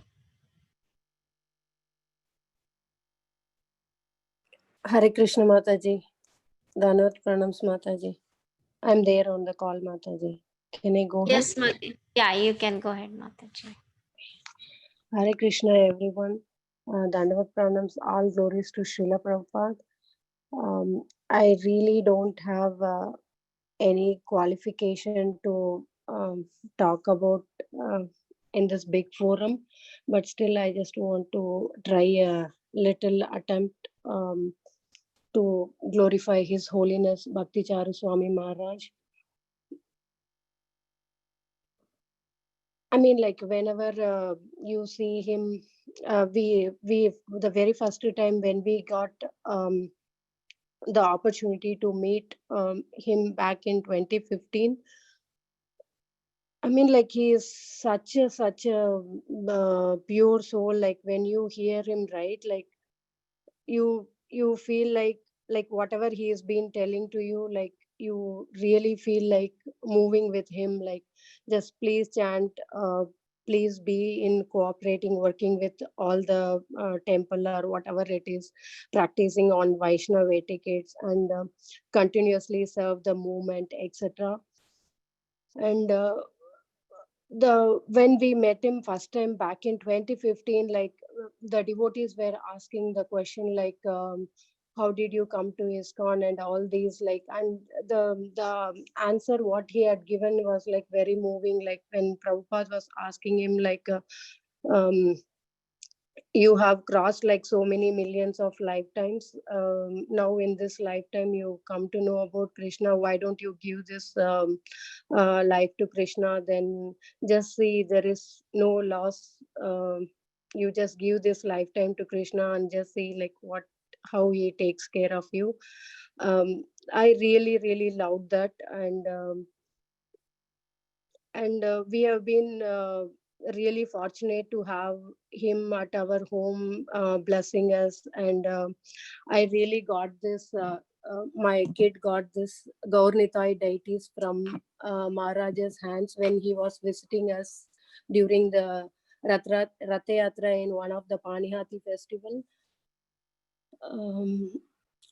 Hare Krishna Mataji. Dhanavad Pranams Mataji. I'm there on the call, Mataji. Can I go Yes, ahead? yeah, you can go ahead, Mataji. Hare Krishna, everyone. Dandavat Pranams, all glories to Srila Prabhupada. I really don't have any qualification to talk about in this big forum, but still I just want to try a little attempt to glorify His Holiness Bhakti Charu Swami Maharaj. I mean, like whenever you see him, we the very first time when we got the opportunity to meet him back in 2015. I mean, like he is such a pure soul. Like when you hear him, right? Like you feel like whatever he has been telling to you, like you really feel like moving with him. Like just please chant. Please be in cooperating, working with all the temple or whatever it is, practicing on Vaishnava etiquettes and continuously serve the movement, etc. And the when we met him first time back in 2015, like the devotees were asking the question like how did you come to ISKCON and all these, like, and the answer what he had given was like very moving. Like when Prabhupada was asking him like um, you have crossed like so many millions of lifetimes. Now in this lifetime you come to know about Krishna, why don't you give this life to Krishna? Then just see there is no loss. You just give this lifetime to Krishna and just see like what how he takes care of you. I really loved that. And we have been really fortunate to have him at our home, blessing us. And I really got this my kid got this Gaurnitai deities from Maharaja's hands when he was visiting us during the Ratha Yatra in one of the Panihati festival.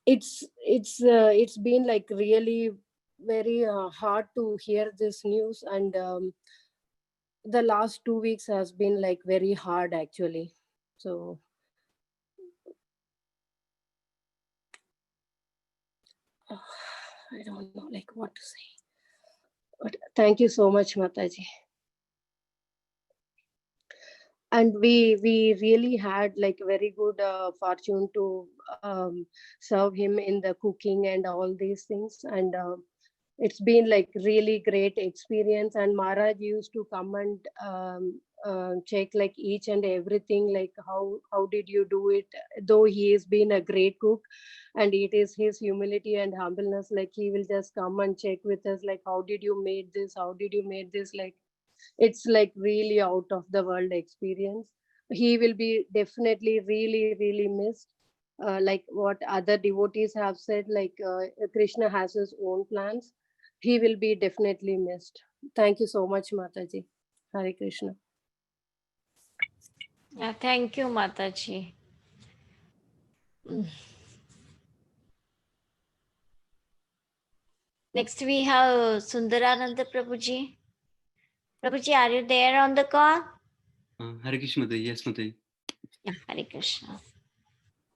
It's been like really very hard to hear this news. And the last 2 weeks has been like very hard actually. So I don't know like what to say, but thank you so much, Mataji. And we really had like very good fortune to serve him in the cooking and all these things. And it's been like really great experience. And Maharaj used to come and check like each and everything, like how did you do it, though he has been a great cook. And it is his humility and humbleness, like he will just come and check with us like how did you made this, how did you made this. Like it's like really out of the world experience. He will be definitely really missed. Like what other devotees have said, like Krishna has his own plans. He will be definitely missed. Thank you so much, Mataji. Hare Krishna. Yeah, thank you, Mataji. Next we have Sundarananda Prabhuji. Prabhuji, are you there on the call? Hare Krishna, Mataji. Yes, Mataji. Yeah, Hare Krishna.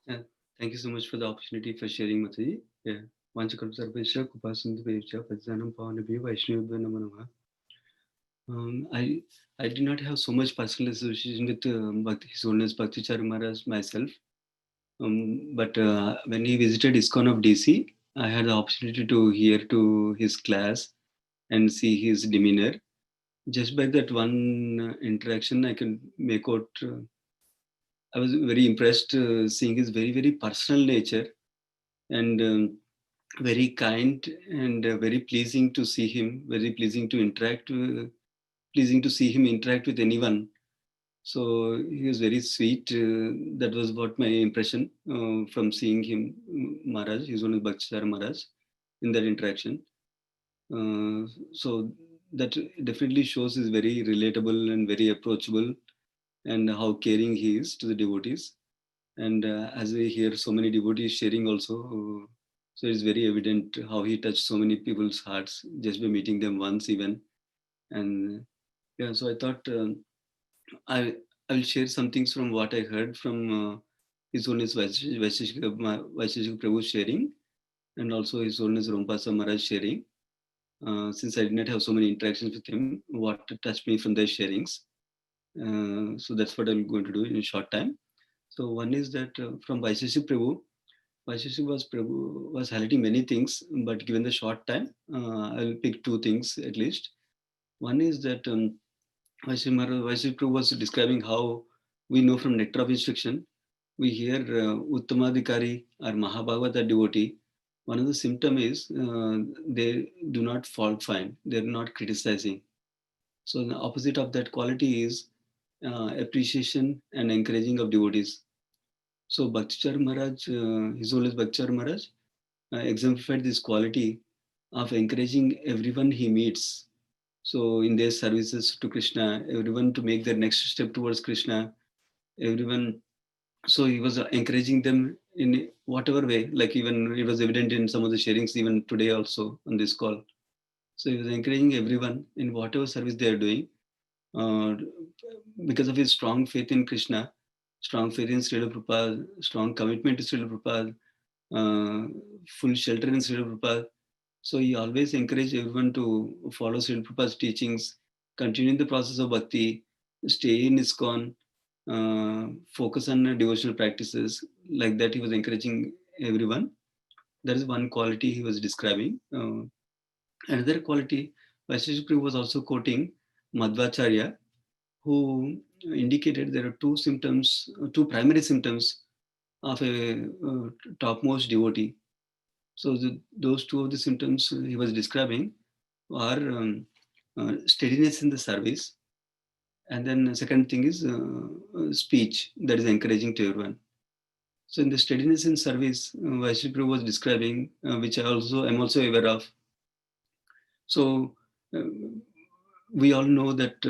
Thank you so much for the opportunity for sharing, Mataji. Yeah. Vanchakam Sarvesha, Kupasundha Vevcha, Padzanam Pavanabi, Vaishnava Namo Namaha. I did not have so much personal association with His Holiness Bhakti Charu Maharaj myself. But when he visited ISKCON of DC, I had the opportunity to hear to his class and see his demeanor. Just by that one interaction, I can make out. I was very impressed seeing his very personal nature, and very kind, and very pleasing to see him. Very pleasing to interact. Pleasing to see him interact with anyone. So he was very sweet. That was what my impression from seeing him, Maharaj. His own Bhakti Sara Maharaj, in that interaction. So that definitely shows he's very relatable and very approachable, and how caring he is to the devotees. And as we hear so many devotees sharing also, So it's very evident how he touched so many people's hearts just by meeting them once even. And yeah, so I thought I will share some things from what I heard from His Holiness Vaisheshika Prabhu sharing, and also His Holiness Rompasa Maharaj sharing. Since I did not have so many interactions with him, what touched me from their sharings. So that's what I'm going to do in a short time. So one is that from Vaisheshika Prabhu, Prabhu was highlighting many things, but given the short time, I'll pick two things at least. One is that Vaisheshika Prabhu was describing how we know from Nectar of Instruction, we hear Uttamadhikari or Mahabhagavata devotee. One of the symptoms is they do not fault find, they're not criticizing. So the opposite of that quality is appreciation and encouraging of devotees. So Bhakti Maharaj, His Holiness Bhakti Maharaj, exemplified this quality of encouraging everyone he meets. So in their services to Krishna, everyone to make their next step towards Krishna, everyone. So he was encouraging them in whatever way, like even it was evident in some of the sharings even today also on this call. So he was encouraging everyone in whatever service they are doing because of his strong faith in Krishna, strong faith in Srila Prabhupada, strong commitment to Srila Prabhupada, full shelter in Srila Prabhupada. So he always encouraged everyone to follow Srila Prabhupada's teachings, continue the process of bhakti, stay in ISKCON, focus on devotional practices. Like that, he was encouraging everyone. That is one quality he was describing. Another quality, Vaisheshika Prabhu was also quoting Madhvacharya, who indicated there are two primary symptoms of a topmost devotee. So those two of the symptoms he was describing are steadiness in the service, and then the second thing is speech that is encouraging to everyone. So in the steadiness in service, Vaisheshika Prabhu was describing, which I'm also aware of. So we all know that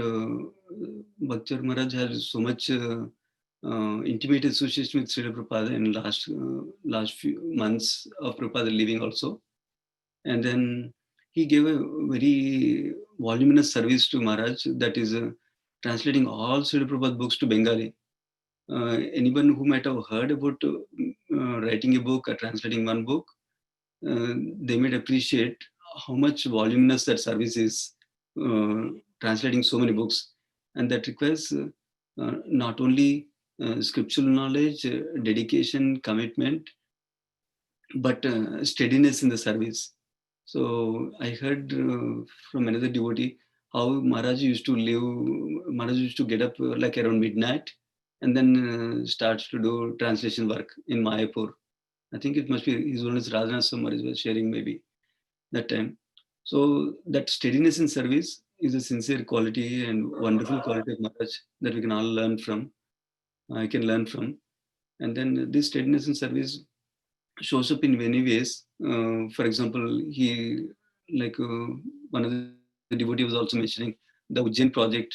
Bhakti Maharaj has so much intimate association with Srila Prabhupada in last few months of Prabhupada living also. And then he gave a very voluminous service to Maharaj, that is translating all Srila Prabhupada books to Bengali. Anyone who might have heard about writing a book or translating one book, they might appreciate how much voluminous that service is, translating so many books. And that requires not only scriptural knowledge, dedication, commitment, but steadiness in the service. So I heard from another devotee how Maharaj used to get up like around midnight and then starts to do translation work in Mayapur. I think it must be His Holiness Radhanath Swami was sharing maybe that time. So that steadiness in service is a sincere quality and wonderful quality of Maharaj that we can all learn from. I can learn from. And then this steadiness in service shows up in many ways. For example, one of the devotee was also mentioning the Ujjain project,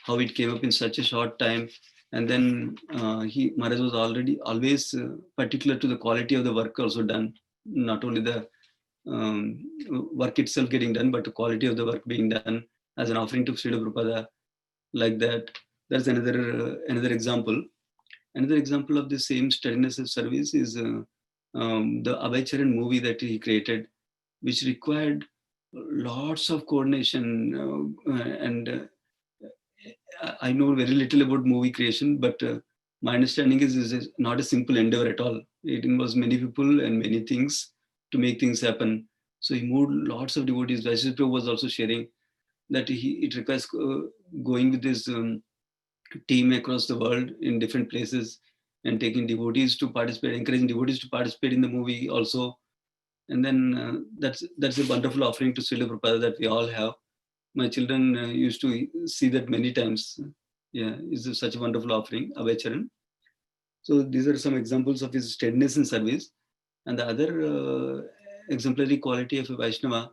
how it came up in such a short time. And then Maharaj was always particular to the quality of the work also done, not only the work itself getting done, but the quality of the work being done as an offering to Srila Prabhupada, like that. That's another example. Another example of the same steadiness of service is the Abhay Charan movie that he created, which required lots of coordination. I know very little about movie creation, but my understanding is not a simple endeavor at all. It involves many people and many things to make things happen. So he moved lots of devotees. Vaisheshika Prabhu was also sharing that it requires going with this team across the world in different places and taking devotees to participate, encouraging devotees to participate in the movie also. And then that's a wonderful offering to Srila Prabhupada that we all have. My children used to see that many times. Yeah, it's such a wonderful offering, Abhay Charan. So these are some examples of his steadiness in service. And the other exemplary quality of a Vaishnava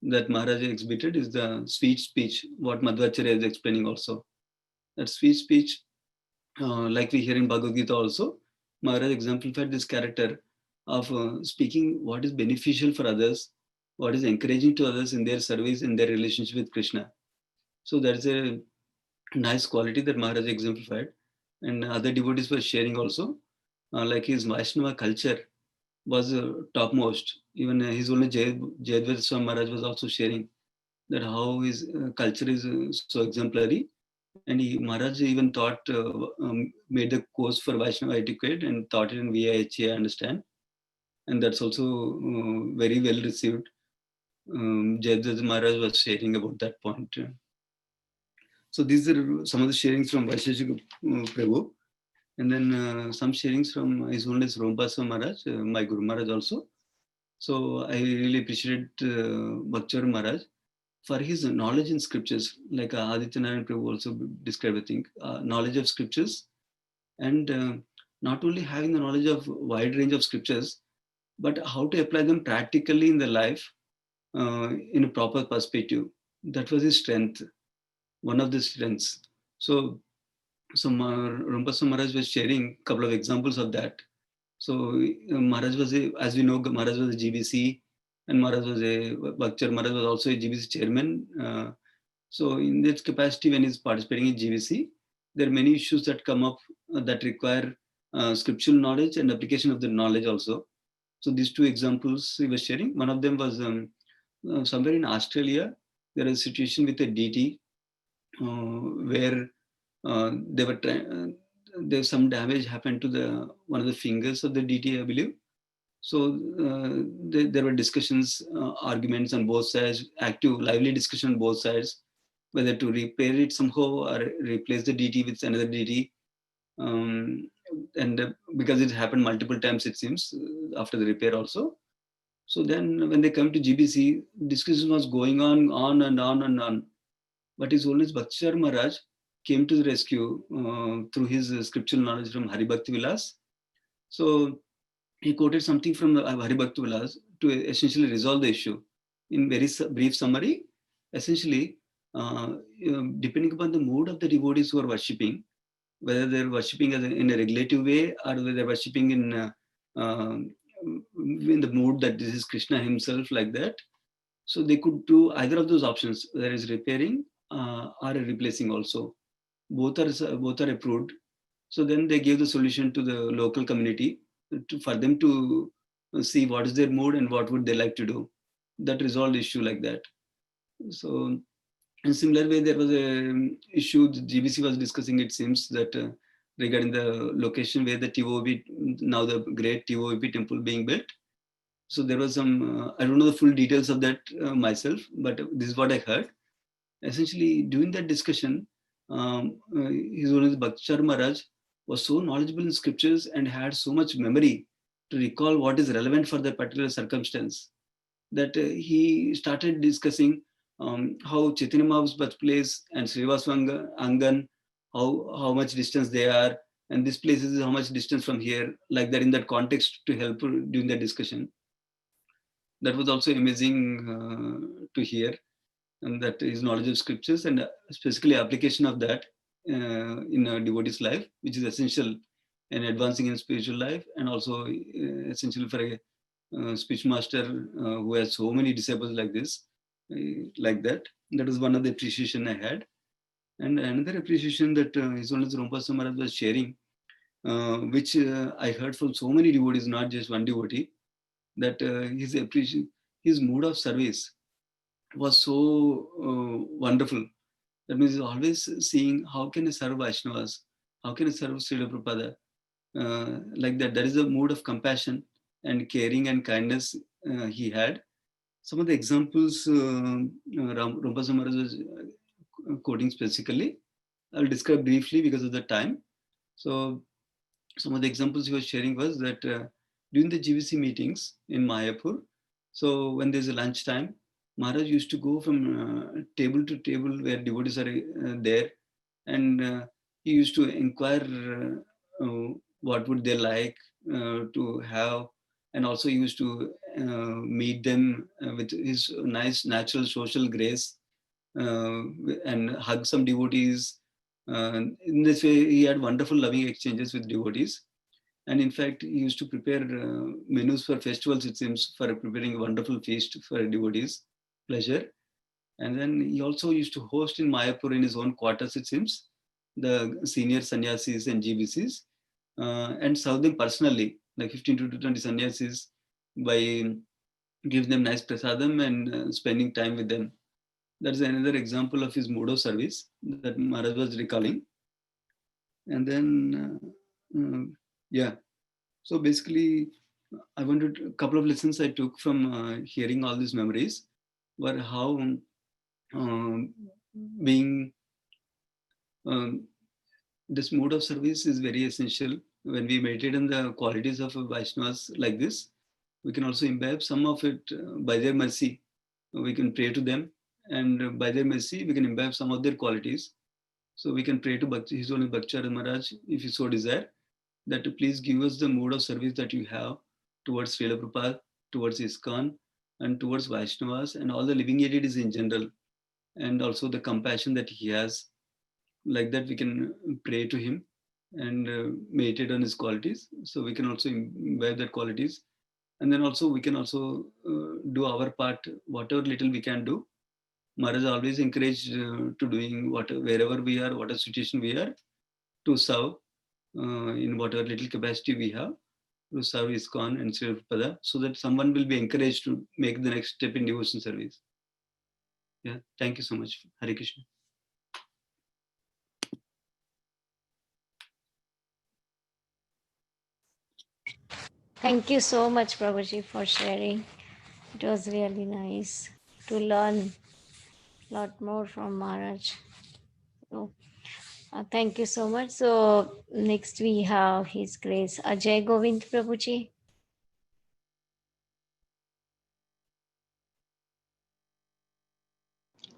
that Maharaja exhibited is the sweet speech, what Madhvacharya is explaining also. That sweet speech, like we hear in Bhagavad Gita also, Maharaj exemplified this character of speaking what is beneficial for others, what is encouraging to others in their service, in their relationship with Krishna. So that's a nice quality that Maharaj exemplified. And other devotees were sharing also, like his Vaishnava culture was topmost. Even his only Jayadvaita Swami Maharaj was also sharing that how his culture is so exemplary. And Maharaj even taught, made the course for Vaishnava etiquette and taught it in VIHA, I understand. And that's also very well received. Jayadvaita Maharaj was sharing about that point. So these are some of the sharings from Vaisheshika Prabhu. And then some sharings from His Holiness Rompasa Maharaj, my Guru Maharaj also. So I really appreciate Bhakti Maharaj for his knowledge in scriptures, like Aditya Narayan Prabhu also described, I think, knowledge of scriptures, and not only having the knowledge of wide range of scriptures, but how to apply them practically in the life in a proper perspective. That was his strength, one of the strengths. So Rompasa Maharaj was sharing a couple of examples of that. So Maharaj was as we know, Maharaj was a GBC, and Maharaj was Bhakti Maharaj was also a GBC chairman. So in that capacity, when he's participating in GBC, there are many issues that come up that require scriptural knowledge and application of the knowledge also. So these two examples he was sharing. One of them was somewhere in Australia, there is a situation with a DT where there's some damage happened to one of the fingers of the DT, I believe. So there were discussions, arguments on both sides, active, lively discussion on both sides, whether to repair it somehow or replace the DT with another DT. And because it happened multiple times, it seems, after the repair also. So then when they come to GBC, discussion was going on and on and on. But His Holiness Bhakti Maharaj came to the rescue through his scriptural knowledge from Hari Bhakti Vilas. So he quoted something from Hari Bhakti Vilas to essentially resolve the issue. In very brief summary, essentially, depending upon the mood of the devotees who are worshipping, whether they're worshipping in a regulative way or whether they're worshipping in the mood that this is Krishna himself, like that. So they could do either of those options, whether it's repairing or replacing also. Both are approved. So then they gave the solution to the local community for them to see what is their mood and what would they like to do. That resolved issue like that. So in similar way, there was a issue the GBC was discussing, it seems, that regarding the location where the TOB, now the great TOB temple being built. So there was some, I don't know the full details of that myself, but this is what I heard. Essentially, during that discussion, His Holiness Bhakti Maharaj was so knowledgeable in scriptures and had so much memory to recall what is relevant for that particular circumstance, that he started discussing how Chaitanya Mahaprabhu's birthplace and Srivaswanga Angan, how much distance they are, and this place is how much distance from here, like that, in that context, to help during that discussion. That was also amazing to hear, and that his knowledge of scriptures and specifically application of that in a devotee's life, which is essential in advancing in spiritual life, and also essential for a speech master who has so many disciples like this, like that. That was one of the appreciation I had. And another appreciation that His Holiness Rompasa Maharaj was sharing, which I heard from so many devotees, not just one devotee, that his mood of service was so wonderful. That means he's always seeing how can I serve Vaishnavas, how can I serve Srila Prabhupada, like that. There is a mood of compassion and caring and kindness he had. Some of the examples Rompasa Maharaj was quoting specifically, I'll describe briefly because of the time. So some of the examples he was sharing was that during the GVC meetings in Mayapur, so when there's a lunchtime, Maharaj used to go from table to table where devotees are there, and he used to inquire what would they like to have, and also he used to meet them with his nice natural social grace and hug some devotees. In this way, he had wonderful loving exchanges with devotees. And in fact, he used to prepare menus for festivals, it seems, for preparing a wonderful feast for devotees' pleasure. And then he also used to host in Mayapur in his own quarters, it seems, the senior sannyasis and GBCs, and serve them personally, like 15 to 20 sannyasis, by giving them nice prasadam and spending time with them. That's another example of his mode of service that Maharaj was recalling. And then, yeah. So basically, I wanted a couple of lessons I took from hearing all these memories were how being this mode of service is very essential. When we meditate on the qualities of Vaishnavas like this, we can also imbibe some of it by their mercy. We can pray to them, and by their mercy, we can imbibe some of their qualities. So we can pray to Bhakti, His Holiness Bhakti Charu Maharaj, if you so desire, that to please give us the mode of service that you have towards Srila Prabhupada, towards ISKCON, and towards Vaishnavas, and all the living entities in general, and also the compassion that he has. Like that, we can pray to him and meditate on his qualities. So we can also imbibe that qualities. And then also, we can also do our part, whatever little we can do. Maharaj always encouraged to doing wherever we are, whatever situation we are, to serve in whatever little capacity we have, to serve ISKCON and Srila Prabhupada, so that someone will be encouraged to make the next step in devotion service. Yeah, thank you so much. Hare Krishna. Thank you so much, Prabhuji, for sharing. It was really nice to learn a lot more from Maharaj. So, thank you so much. So next we have His Grace Ajay Govind Prabhuji.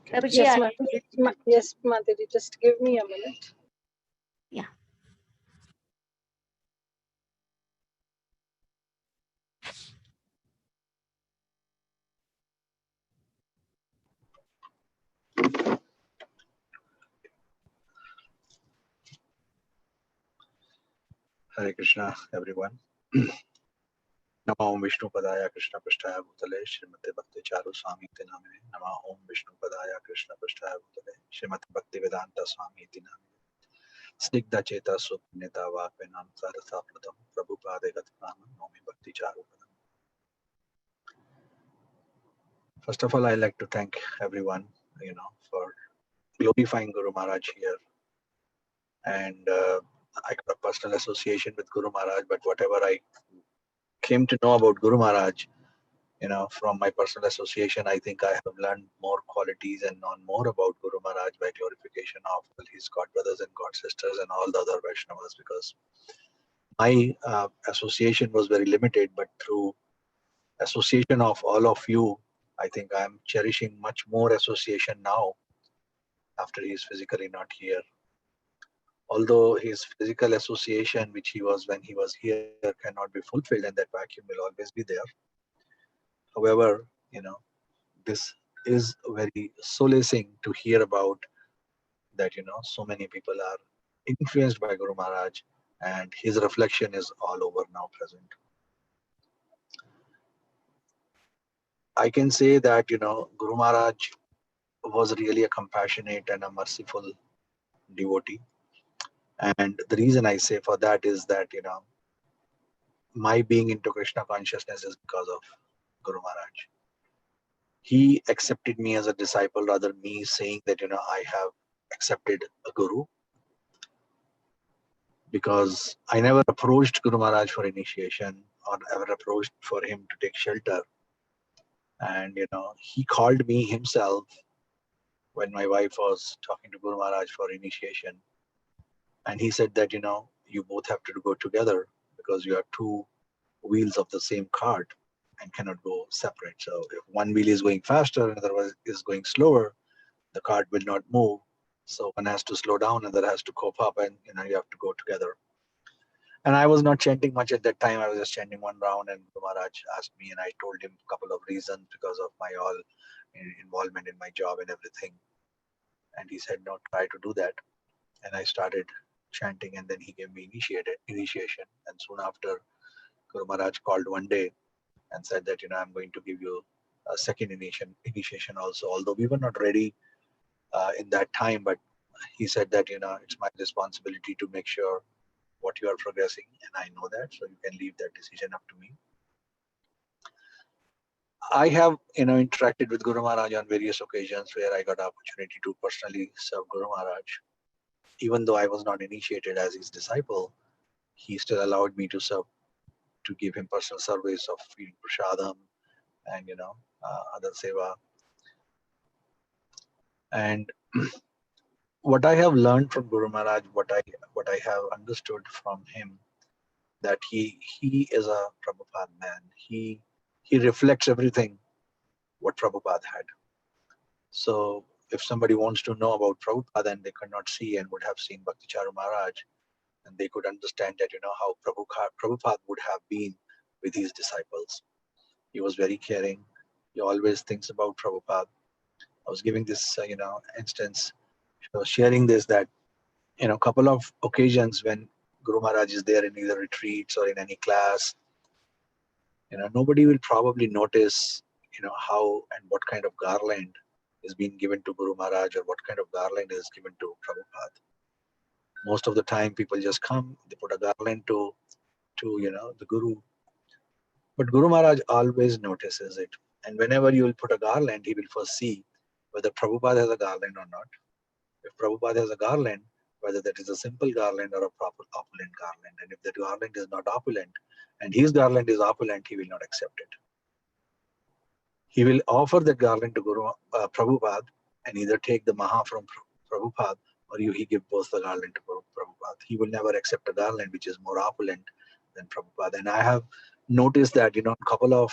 Prabhuji, Yes, yes, Mataji, just give me a minute. Yeah. Hare Krishna, everyone. Nama Om Vishnu Padaya Krishna Prasthaya Bhutale Srimate Bhakti Charu Swami Iti Namine. Nama Om Vishnu Padaya Krishna Prasthaya Bhutale Srimate Bhakti Vedanta Swami Iti Namine. Snigdha Cheta Supnita Vakvenam Sarasa Pradam Prabhupada Gatpranam Nomi Bhakti Charu Padam. First of all, I like to thank everyone, for glorifying Guru Maharaj here. And I got a personal association with Guru Maharaj, but whatever I came to know about Guru Maharaj, from my personal association, I think I have learned more qualities and known more about Guru Maharaj by glorification of his God brothers and God sisters and all the other Vaishnavas, because my association was very limited, but through association of all of you, I think I'm cherishing much more association now after he is physically not here. Although his physical association, which he was when he was here, cannot be fulfilled, and that vacuum will always be there. However, this is very solacing to hear about that, so many people are influenced by Guru Maharaj, and his reflection is all over now present. I can say that, Guru Maharaj was really a compassionate and a merciful devotee. And the reason I say for that is that, my being into Krishna consciousness is because of Guru Maharaj. He accepted me as a disciple, rather me saying that, I have accepted a Guru, because I never approached Guru Maharaj for initiation or ever approached for him to take shelter. And, he called me himself when my wife was talking to Guru Maharaj for initiation. And he said that, you both have to go together because you are two wheels of the same cart and cannot go separate. So if one wheel is going faster and the other is going slower, the cart will not move. So one has to slow down and the other has to cope up, and you have to go together. And I was not chanting much at that time. I was just chanting one round, and Maharaj asked me, and I told him a couple of reasons because of my all involvement in my job and everything. And he said, no, try to do that. And I started chanting, and then he gave me initiation. And soon after, Guru Maharaj called one day and said that, I'm going to give you a second initiation also. Although we were not ready in that time, but he said that, it's my responsibility to make sure what you are progressing, and I know that, so you can leave that decision up to me. I have, interacted with Guru Maharaj on various occasions where I got opportunity to personally serve Guru Maharaj. Even though I was not initiated as his disciple, he still allowed me to serve, to give him personal service of feeding prasadam and, other seva. And what I have learned from Guru Maharaj, what I have understood from him, that he is a Prabhupada man. He reflects everything what Prabhupada had. So if somebody wants to know about Prabhupada and they could not see and would have seen Bhakti Charu Maharaj, and they could understand that, how Prabhupada would have been with his disciples. He was very caring. He always thinks about Prabhupada. I was giving this, instance, so sharing this, that, a couple of occasions when Guru Maharaj is there in either retreats or in any class, nobody will probably notice, how and what kind of garland is being given to Guru Maharaj or what kind of garland is given to Prabhupada. Most of the time, people just come, they put a garland to the Guru. But Guru Maharaj always notices it. And whenever you will put a garland, he will first see whether Prabhupada has a garland or not. If Prabhupada has a garland, whether that is a simple garland or a proper opulent garland. And if the garland is not opulent, and his garland is opulent, he will not accept it. He will offer that garland to Prabhupada, and either take the Maha from Prabhupada, or he give both the garland to Prabhupada. He will never accept a garland which is more opulent than Prabhupada. And I have noticed that, a couple of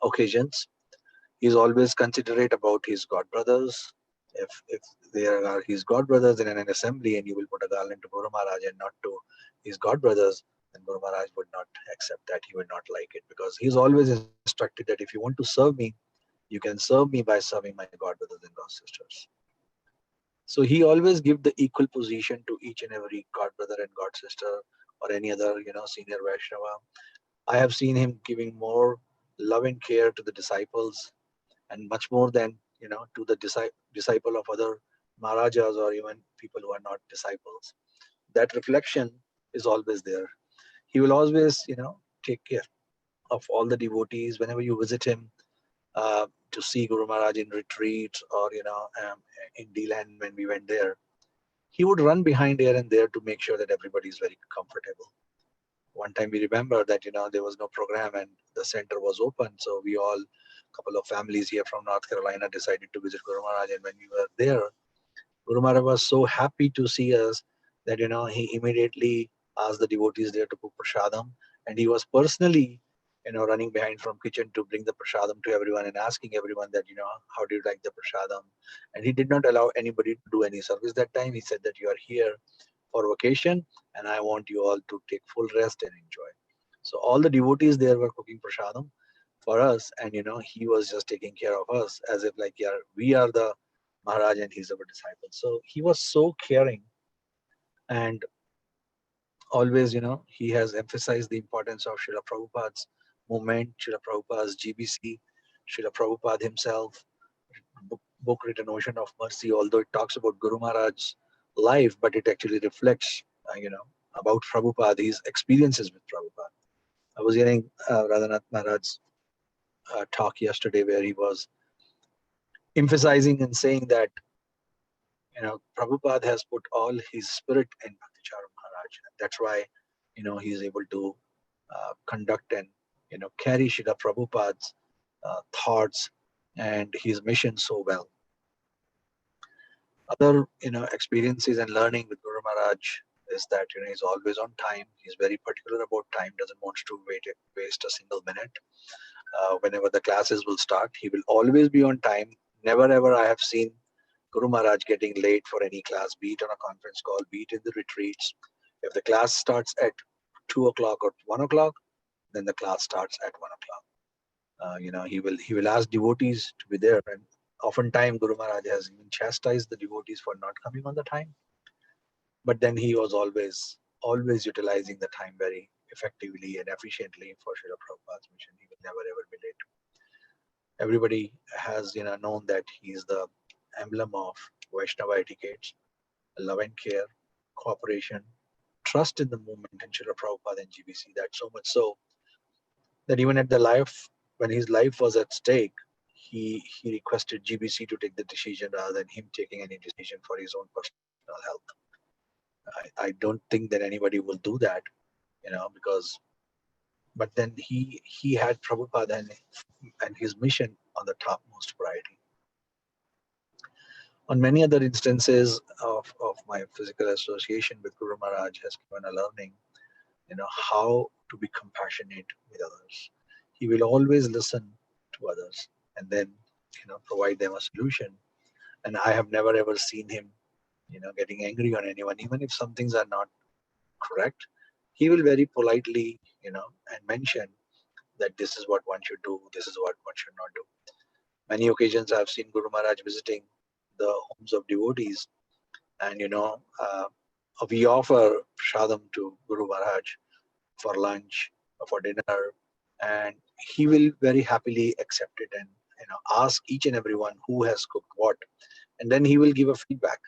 occasions, he's always considerate about his god brothers. If there are his god brothers in an assembly and you will put a garland to Guru Maharaj and not to his god brothers, then Guru Maharaj would not accept that. He would not like it, because he's always instructed that if you want to serve me, you can serve me by serving my god brothers and god sisters. So he always give the equal position to each and every god brother and god sister, or any other, senior Vaishnava. I have seen him giving more love and care to the disciples, and much more than, to the disciple of other Maharajas or even people who are not disciples. That reflection is always there. He will always, take care of all the devotees. Whenever you visit him, to see Guru Maharaj in retreat, or, in D-Land when we went there, he would run behind here and there to make sure that everybody is very comfortable. One time we remember that, there was no program and the center was open. So we all, couple of families here from North Carolina, decided to visit Guru Maharaj. And when we were there, Guru Maharaj was so happy to see us that, he immediately asked the devotees there to cook prasadam. And he was personally, running behind from kitchen to bring the prasadam to everyone and asking everyone that, how do you like the prasadam? And he did not allow anybody to do any service that time. He said that you are here for vacation and I want you all to take full rest and enjoy. So all the devotees there were cooking prasadam for us, and he was just taking care of us as if like, yeah, we are the Maharaj and he's our disciple. So he was so caring, and always, he has emphasized the importance of Srila Prabhupada's movement, Srila Prabhupada's GBC, Srila Prabhupada himself, book written Ocean of Mercy, although it talks about Guru Maharaj's life, but it actually reflects, about Prabhupada, his experiences with Prabhupada. I was hearing Radhanath Maharaj's talk yesterday, where he was emphasizing and saying that, Prabhupada has put all his spirit in Bhakti Charu Maharaj. That's why, he is able to conduct and, carry Srila Prabhupada's thoughts and his mission so well. Other, experiences and learning with Guru Maharaj is that, he's always on time. He's very particular about time, doesn't want to waste a single minute. Whenever the classes will start, he will always be on time. Never ever I have seen Guru Maharaj getting late for any class, be it on a conference call, be it in the retreats. If the class starts at 2 o'clock or 1 o'clock, then the class starts at 1 o'clock. He will ask devotees to be there, and oftentimes Guru Maharaj has even chastised the devotees for not coming on the time. but then he was always utilizing the time very effectively and efficiently for Srila Prabhupada's mission. He will never ever be late. Everybody has known that he is the emblem of Vaishnava etiquettes, love and care, cooperation, trust in the movement in Srila Prabhupada and GBC. That so much so that even at the life, when his life was at stake, he requested GBC to take the decision rather than him taking any decision for his own personal health. I don't think that anybody will do that, but then he had Prabhupada and his mission on the topmost priority. On many other instances of my physical association with Guru Maharaj has given a learning, how to be compassionate with others. He will always listen to others and then, provide them a solution. And I have never ever seen him, getting angry on anyone, even if some things are not correct. He will very politely, and mention that this is what one should do, this is what one should not do. Many occasions I've seen Guru Maharaj visiting the homes of devotees, and we offer prasadam to Guru Maharaj for lunch or for dinner, and he will very happily accept it and ask each and everyone who has cooked what, and then he will give a feedback.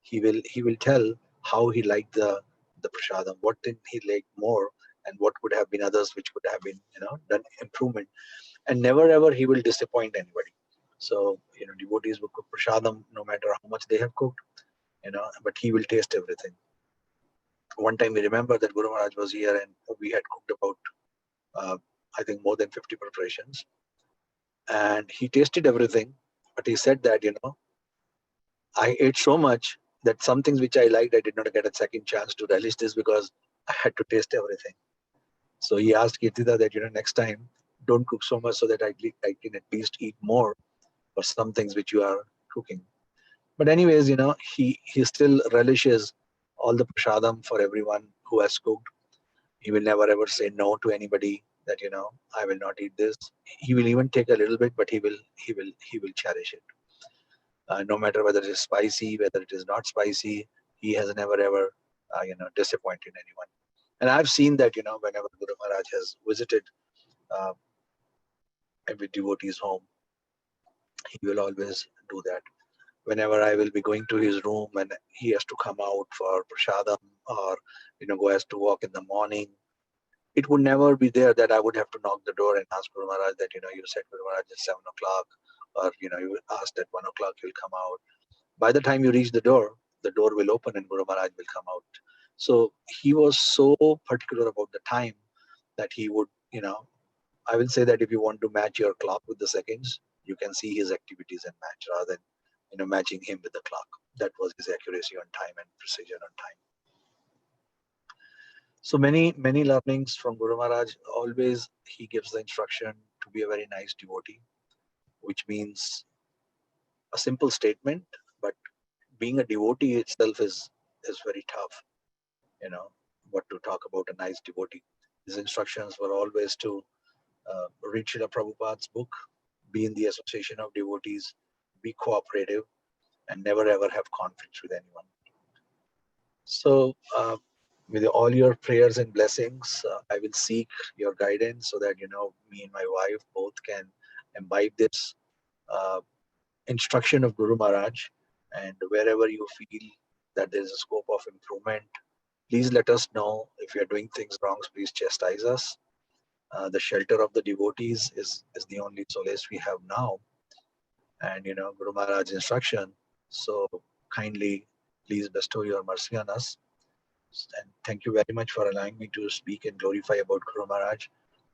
He will tell how he liked the prasadam, what did he like more, and what would have been others which would have been done improvement, and never ever he will disappoint anybody. So devotees will cook prasadam no matter how much they have cooked, but he will taste everything. One time we remember that Guru Maharaj was here and we had cooked about I think more than 50 preparations, and he tasted everything, but he said that I ate so much that some things which I liked I did not get a second chance to relish this because I had to taste everything. So he asked Kirtida that next time don't cook so much so that I can at least eat more for some things which you are cooking. But anyways, he still relishes all the prasadam for everyone who has cooked. He will never ever say no to anybody that I will not eat this. He will even take a little bit, but he will cherish it. No matter whether it is spicy, whether it is not spicy, he has never ever disappointed anyone. And I've seen that whenever Guru Maharaj has visited every devotee's home, he will always do that. Whenever I will be going to his room and he has to come out for prasadam or go has to walk in the morning, it would never be there that I would have to knock the door and ask Guru Maharaj that you said Guru Maharaj at 7 o'clock, or you asked at 1 o'clock he'll come out. By the time you reach the door will open and Guru Maharaj will come out. So he was so particular about the time that he would, I will say that if you want to match your clock with the seconds, you can see his activities and match rather than matching him with the clock. That was his accuracy on time and precision on time. So many learnings from Guru Maharaj. Always he gives the instruction to be a very nice devotee, which means a simple statement, but being a devotee itself is very tough. What to talk about a nice devotee. His instructions were always to read Srila Prabhupada's book, be in the association of devotees, be cooperative, and never ever have conflicts with anyone. So with all your prayers and blessings, I will seek your guidance so that me and my wife both can imbibe this instruction of Guru Maharaj, and wherever you feel that there is a scope of improvement, please let us know. If you are doing things wrong, please chastise us. The shelter of the devotees is the only solace we have now, and Guru Maharaj's instruction. So kindly, please bestow your mercy on us. And thank you very much for allowing me to speak and glorify about Guru Maharaj.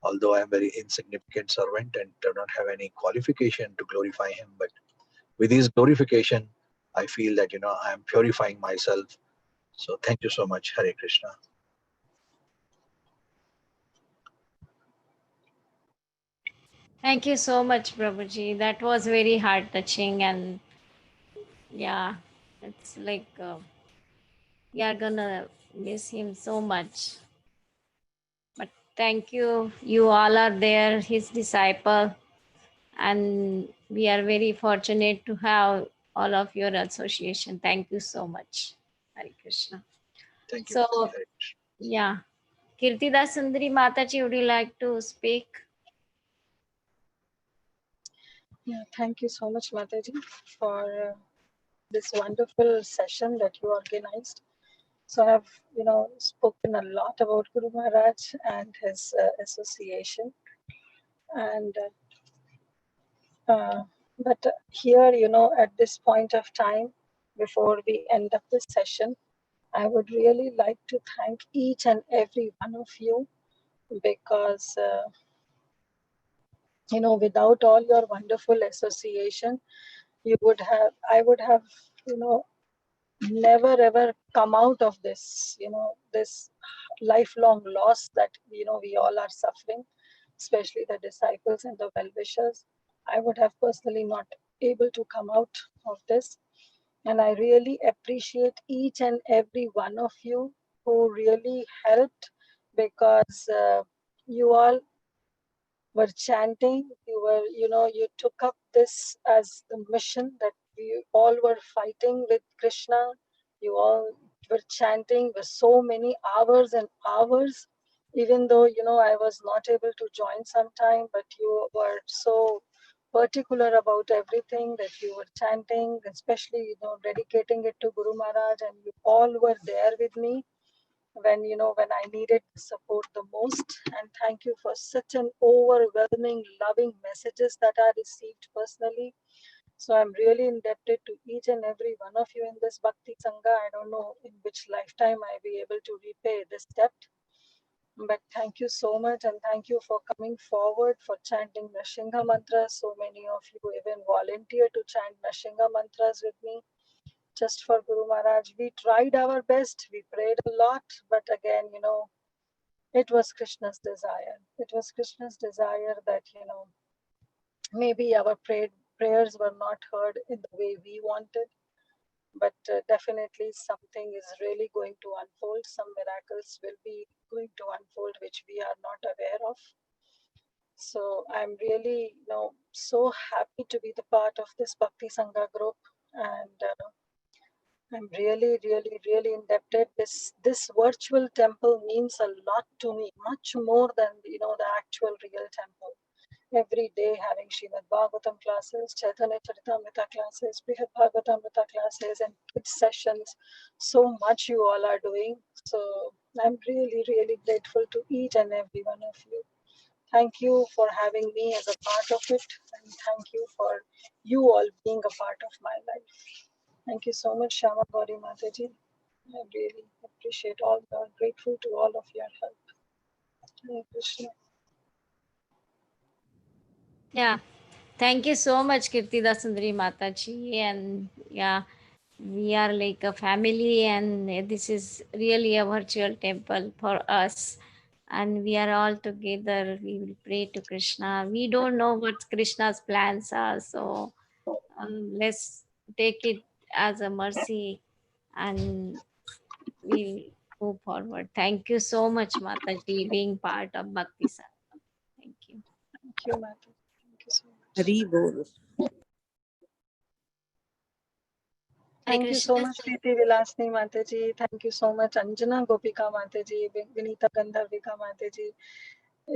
Although I am very insignificant servant and do not have any qualification to glorify him, but with his glorification, I feel that I am purifying myself. So thank you so much. Hare Krishna. Thank you so much, Prabhuji. That was very heart touching, and yeah, it's like we are gonna miss him so much. But thank you. You all are there, his disciple, and we are very fortunate to have all of your association. Thank you so much. Hare Krishna. Thank you. So, Hare Krishna. yeah. Kirtidas Sundari Mataji, would you like to speak? Yeah, thank you so much, Mataji, for this wonderful session that you organized. So I've, spoken a lot about Guru Maharaj and his association, and but here, at this point of time, before we end up this session, I would really like to thank each and every one of you, because without all your wonderful association, I would have, never ever come out of this, this lifelong loss that we all are suffering, especially the disciples and the well-wishers. I would have personally not able to come out of this. And I really appreciate each and every one of you who really helped, because you all were chanting, you took up this as the mission that we all were fighting with Krishna. You all were chanting for so many hours and hours, even though, I was not able to join sometime, but you were so particular about everything that you were chanting, especially, dedicating it to Guru Maharaj, and you all were there with me when I needed support the most. And thank you for such an overwhelming loving messages that I received personally. So I'm really indebted to each and every one of you in this Bhakti Sangha. I don't know in which lifetime I'll be able to repay this debt, but thank you so much, and thank you for coming forward for chanting Nashinga mantras. So many of you even volunteered to chant Nashinga mantras with me just for Guru Maharaj. We tried our best, we prayed a lot, but again, it was Krishna's desire. It was Krishna's desire that, maybe our prayers were not heard in the way we wanted, but definitely something is really going to unfold. Some miracles will be going to unfold, which we are not aware of. So I'm really, so happy to be the part of this Bhakti Sangha group, and I'm really, really, really indebted. This virtual temple means a lot to me, much more than the actual real temple. Every day having Srimad Bhagavatam classes, Chaitanya Charitamrita classes, Brihad Bhagavatamrita classes, and kids sessions. So much you all are doing. So I'm really, really grateful to each and every one of you. Thank you for having me as a part of it, and thank you for you all being a part of my life. Thank you so much, Shama Gauri Mataji. I really appreciate all your, grateful to all of your help. Hare Krishna. Yeah. Thank you so much, Kirtidas Sundari Mataji. And yeah, we are like a family, and this is really a virtual temple for us. And we are all together. We will pray to Krishna. We don't know what Krishna's plans are, so let's take it as a mercy, and we move forward. Thank you so much, Mataji, being part of Bhakti Sangha. Thank you. Thank you, Mataji. Thank you so much. Hari Bol. Thank you so much, Preeti Vilasni Mataji. Thank you so much, Anjana Gopika Mataji, Vinita Gandharvika Mataji,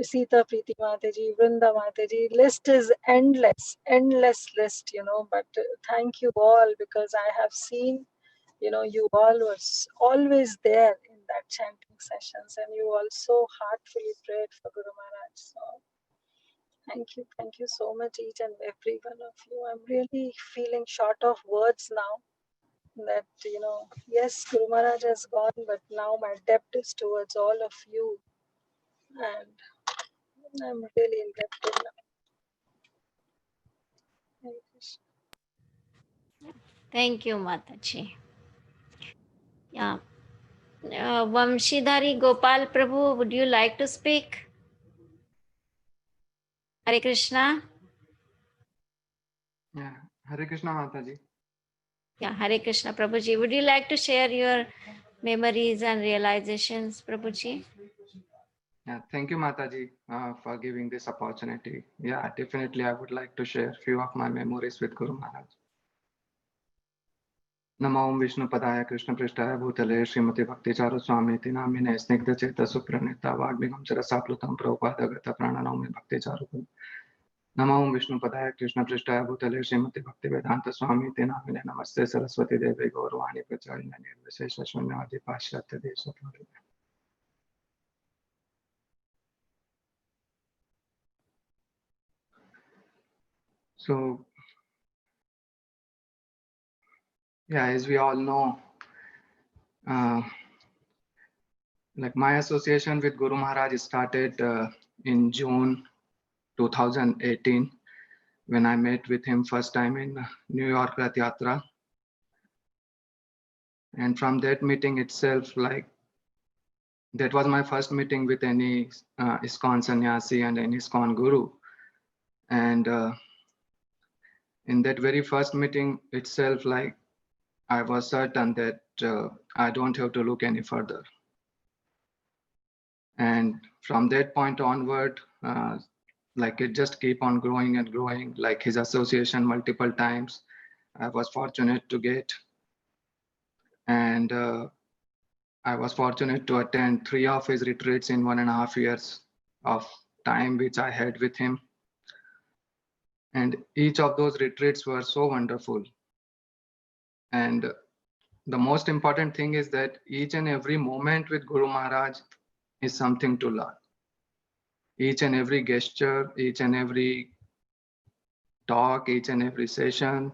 Sita Preeti Mataji, Vrinda Mataji. List is endless, endless list, but thank you all, because I have seen, you all was always there in that chanting sessions, and you also heartfully prayed for Guru Maharaj. So thank you so much, each and every one of you. I'm really feeling short of words now. That yes, Guru Maharaj has gone, but now my debt is towards all of you, and I'm really indebted now. Hare Krishna. Thank you, Mataji. Yeah. Vamshidhari Gopal Prabhu, would you like to speak? Hare Krishna. Yeah, Hare Krishna Mataji. Yeah, Hare Krishna Prabhuji. Would you like to share your memories and realizations, Prabhuji? Yeah, thank you Mataji for giving this opportunity. Yeah, definitely I would like to share few of my memories with Guru Maharaj. नमो ओम विष्णुपदाय कृष्णपृष्ठाय भूतले श्रीमती भक्ति चारु स्वामी नामिने स्निग्ध चेत सुप्रणीता वाग्मिगम चरसाप्लुतं प्रभुपादगत प्राणनौमि भक्ति चारु नमो ओम विष्णुपदाय कृष्णपृष्ठाय भूतले श्रीमती भक्ति वेदांत स्वामी नामिने नमस्ते सरस्वती देवी गौरवाणी प्रचारिणे निर्विशेष शून्यवादी पाश्चात्य देश। So yeah, as we all know, like my association with Guru Maharaj started in June 2018 when I met with him first time in New York Rath Yatra. And from that meeting itself, like that was my first meeting with any ISKCON sannyasi and any ISKCON guru. And in that very first meeting itself, like I was certain that I don't have to look any further. And from that point onward, like it just keep on growing and growing, like his association multiple times I was fortunate to get. And I was fortunate to attend 3 of his retreats in 1.5 years of time which I had with him. And each of those retreats were so wonderful. And the most important thing is that each and every moment with Guru Maharaj is something to learn. Each and every gesture, each and every talk, each and every session,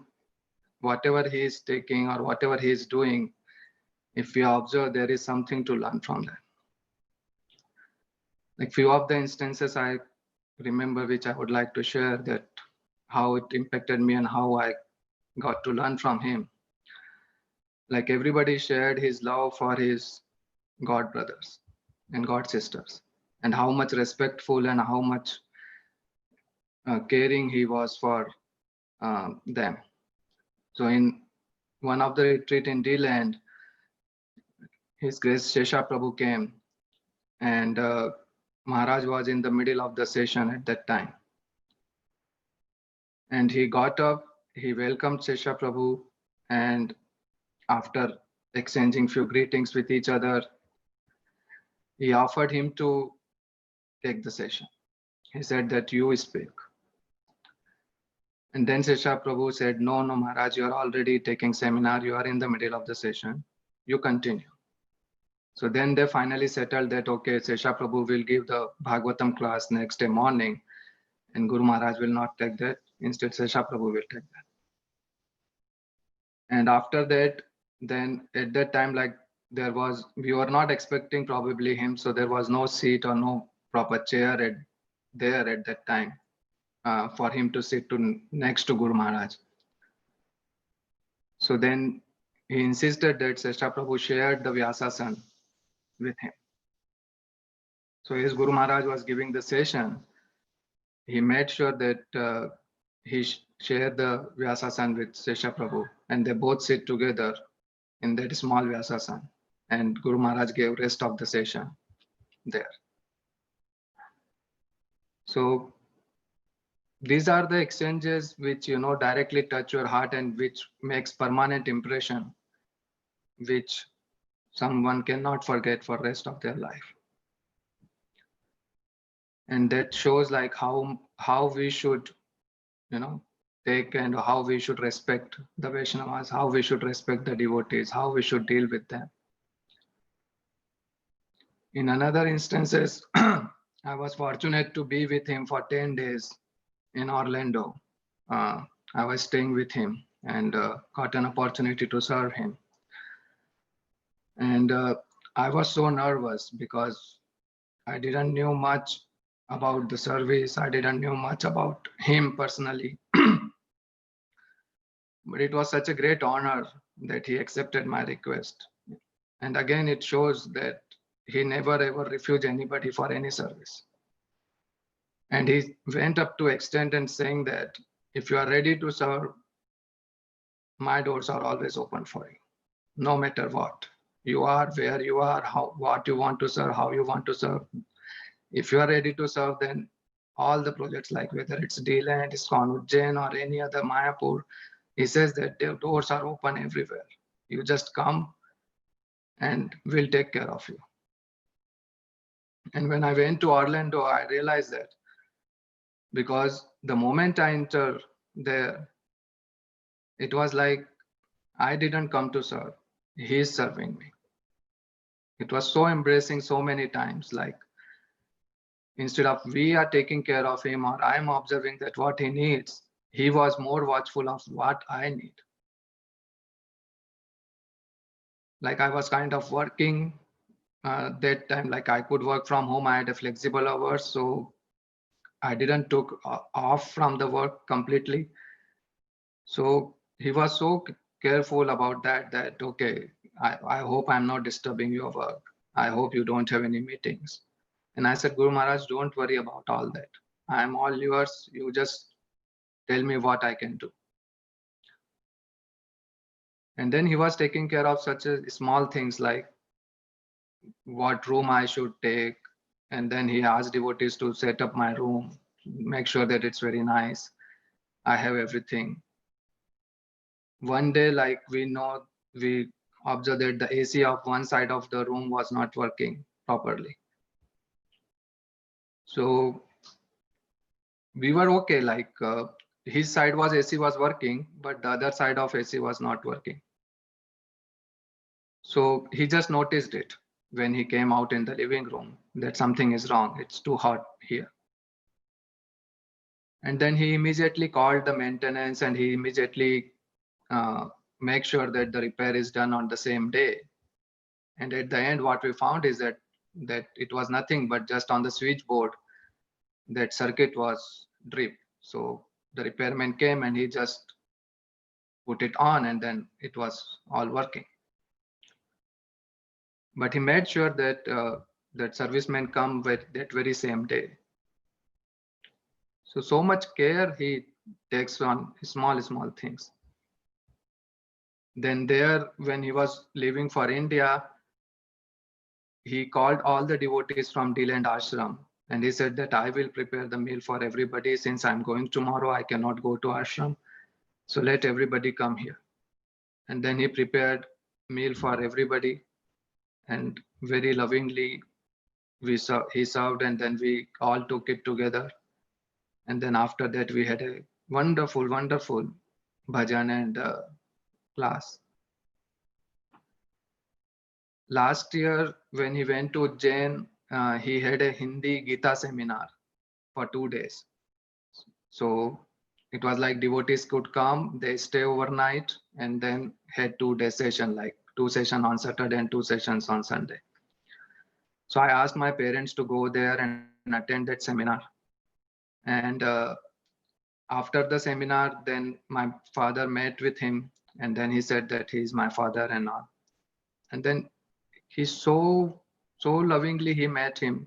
whatever he is taking or whatever he is doing, if we observe, there is something to learn from that. Like few of the instances I remember which I would like to share, that how it impacted me and how I got to learn from him. Like everybody shared his love for his God brothers and God sisters, and how much respectful and how much caring he was for them. So in one of the retreat in D-Land, His Grace Shesha Prabhu came, and Maharaj was in the middle of the session at that time. And he got up, he welcomed Shesha Prabhu, and after exchanging few greetings with each other, he offered him to take the session. He said that you speak. And then Shesha Prabhu said, no, Maharaj, you are already taking seminar, you are in the middle of the session, you continue. So then they finally settled that, okay, Shesha Prabhu will give the Bhagavatam class next day morning, and Guru Maharaj will not take that. Instead, Shesha Prabhu will take that. And after that, then at that time, like we were not expecting probably him, so there was no seat or no proper chair there at that time for him to sit next to Guru Maharaj. So then he insisted that Shesha Prabhu shared the Vyasasana with him. So as Guru Maharaj was giving the session, he made sure that he shared the Vyasasana with Shesha Prabhu, and they both sit together in that small Vyasasana. And Guru Maharaj gave rest of the session there. So these are the exchanges which, directly touch your heart and which makes permanent impression, which someone cannot forget for rest of their life. And that shows like how we should, take and how we should respect the Vaishnavas, how we should respect the devotees, how we should deal with them. In another instances, I was fortunate to be with him for 10 days in Orlando. I was staying with him and got an opportunity to serve him. And I was so nervous because I didn't know much about the service. I didn't know much about him personally. But it was such a great honor that he accepted my request. And again, it shows that he never ever refused anybody for any service. And he went up to extent and saying that if you are ready to serve, my doors are always open for you, no matter what. You are, where you are, what you want to serve, how you want to serve. If you are ready to serve, then all the projects, like whether it's D-Land, ISKCON Ujjain or any other Mayapur, he says that their doors are open everywhere. You just come and we'll take care of you. And when I went to Orlando, I realized that, because the moment I entered there, it was like I didn't come to serve. He's serving me. It was so embracing so many times, like instead of we are taking care of him or I'm observing that what he needs, he was more watchful of what I need. Like I was kind of working that time, like I could work from home. I had a flexible hours, so I didn't took off from the work completely. So he was so careful about that, okay, I hope I'm not disturbing your work. I hope you don't have any meetings. And I said, Guru Maharaj, don't worry about all that. I'm all yours. You just tell me what I can do. And then he was taking care of such a small things like what room I should take. And then he asked devotees to set up my room, make sure that it's very nice. I have everything. One day, like we observed that the AC of one side of the room was not working properly. So we were okay, like his side was AC was working, but the other side of AC was not working. So he just noticed it when he came out in the living room that something is wrong. It's too hot here. And then he immediately called the maintenance and he immediately make sure that the repair is done on the same day. And at the end, what we found is that it was nothing but just on the switchboard, that circuit was drip. So the repairman came and he just put it on and then it was all working. But he made sure that that servicemen come with that very same day. So much care he takes on small things. Then there, when he was leaving for India, he called all the devotees from Deland Ashram and he said that I will prepare the meal for everybody. Since I'm going tomorrow, I cannot go to ashram. So let everybody come here. And then he prepared meal for everybody and very lovingly he served, and then we all took it together. And then after that, we had a wonderful bhajan and class. Last year, when he went to Jain, he had a Hindi Gita seminar for 2 days. So it was like devotees could come, they stay overnight, and then had 2-day session, like 2 sessions on Saturday and 2 sessions on Sunday. So I asked my parents to go there and attend that seminar. And after the seminar, then my father met with him, and then he said that he's my father and all. And then he so lovingly he met him,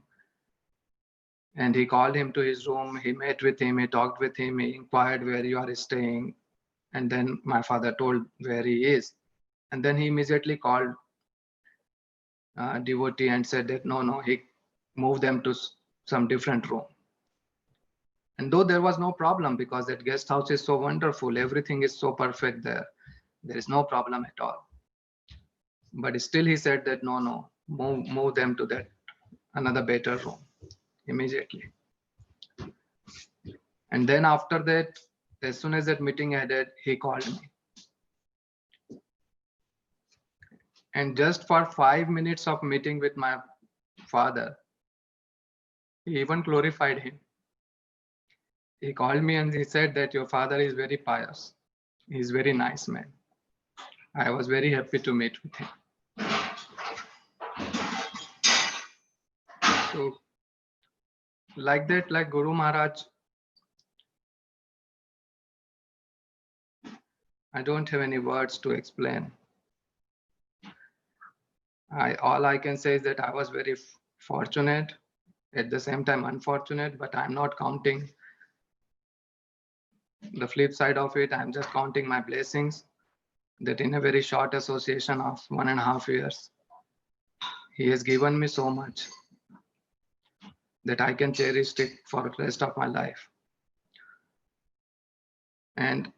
and he called him to his room. He met with him, he talked with him, he inquired where you are staying, and then my father told where he is. And then he immediately called devotee and said that no, he moved them to some different room. And though there was no problem, because that guest house is so wonderful, everything is so perfect there, there is no problem at all. But still he said that no, move them to that another better room immediately. And then after that, as soon as that meeting ended, he called me. And just for 5 minutes of meeting with my father, he even glorified him. He called me and he said that your father is very pious. He's very nice man. I was very happy to meet with him. So like that, like Guru Maharaj, I don't have any words to explain. All I can say is that I was very fortunate, at the same time unfortunate, but I'm not counting the flip side of it. I'm just counting my blessings that in a very short association of 1.5 years, he has given me so much that I can cherish it for the rest of my life. And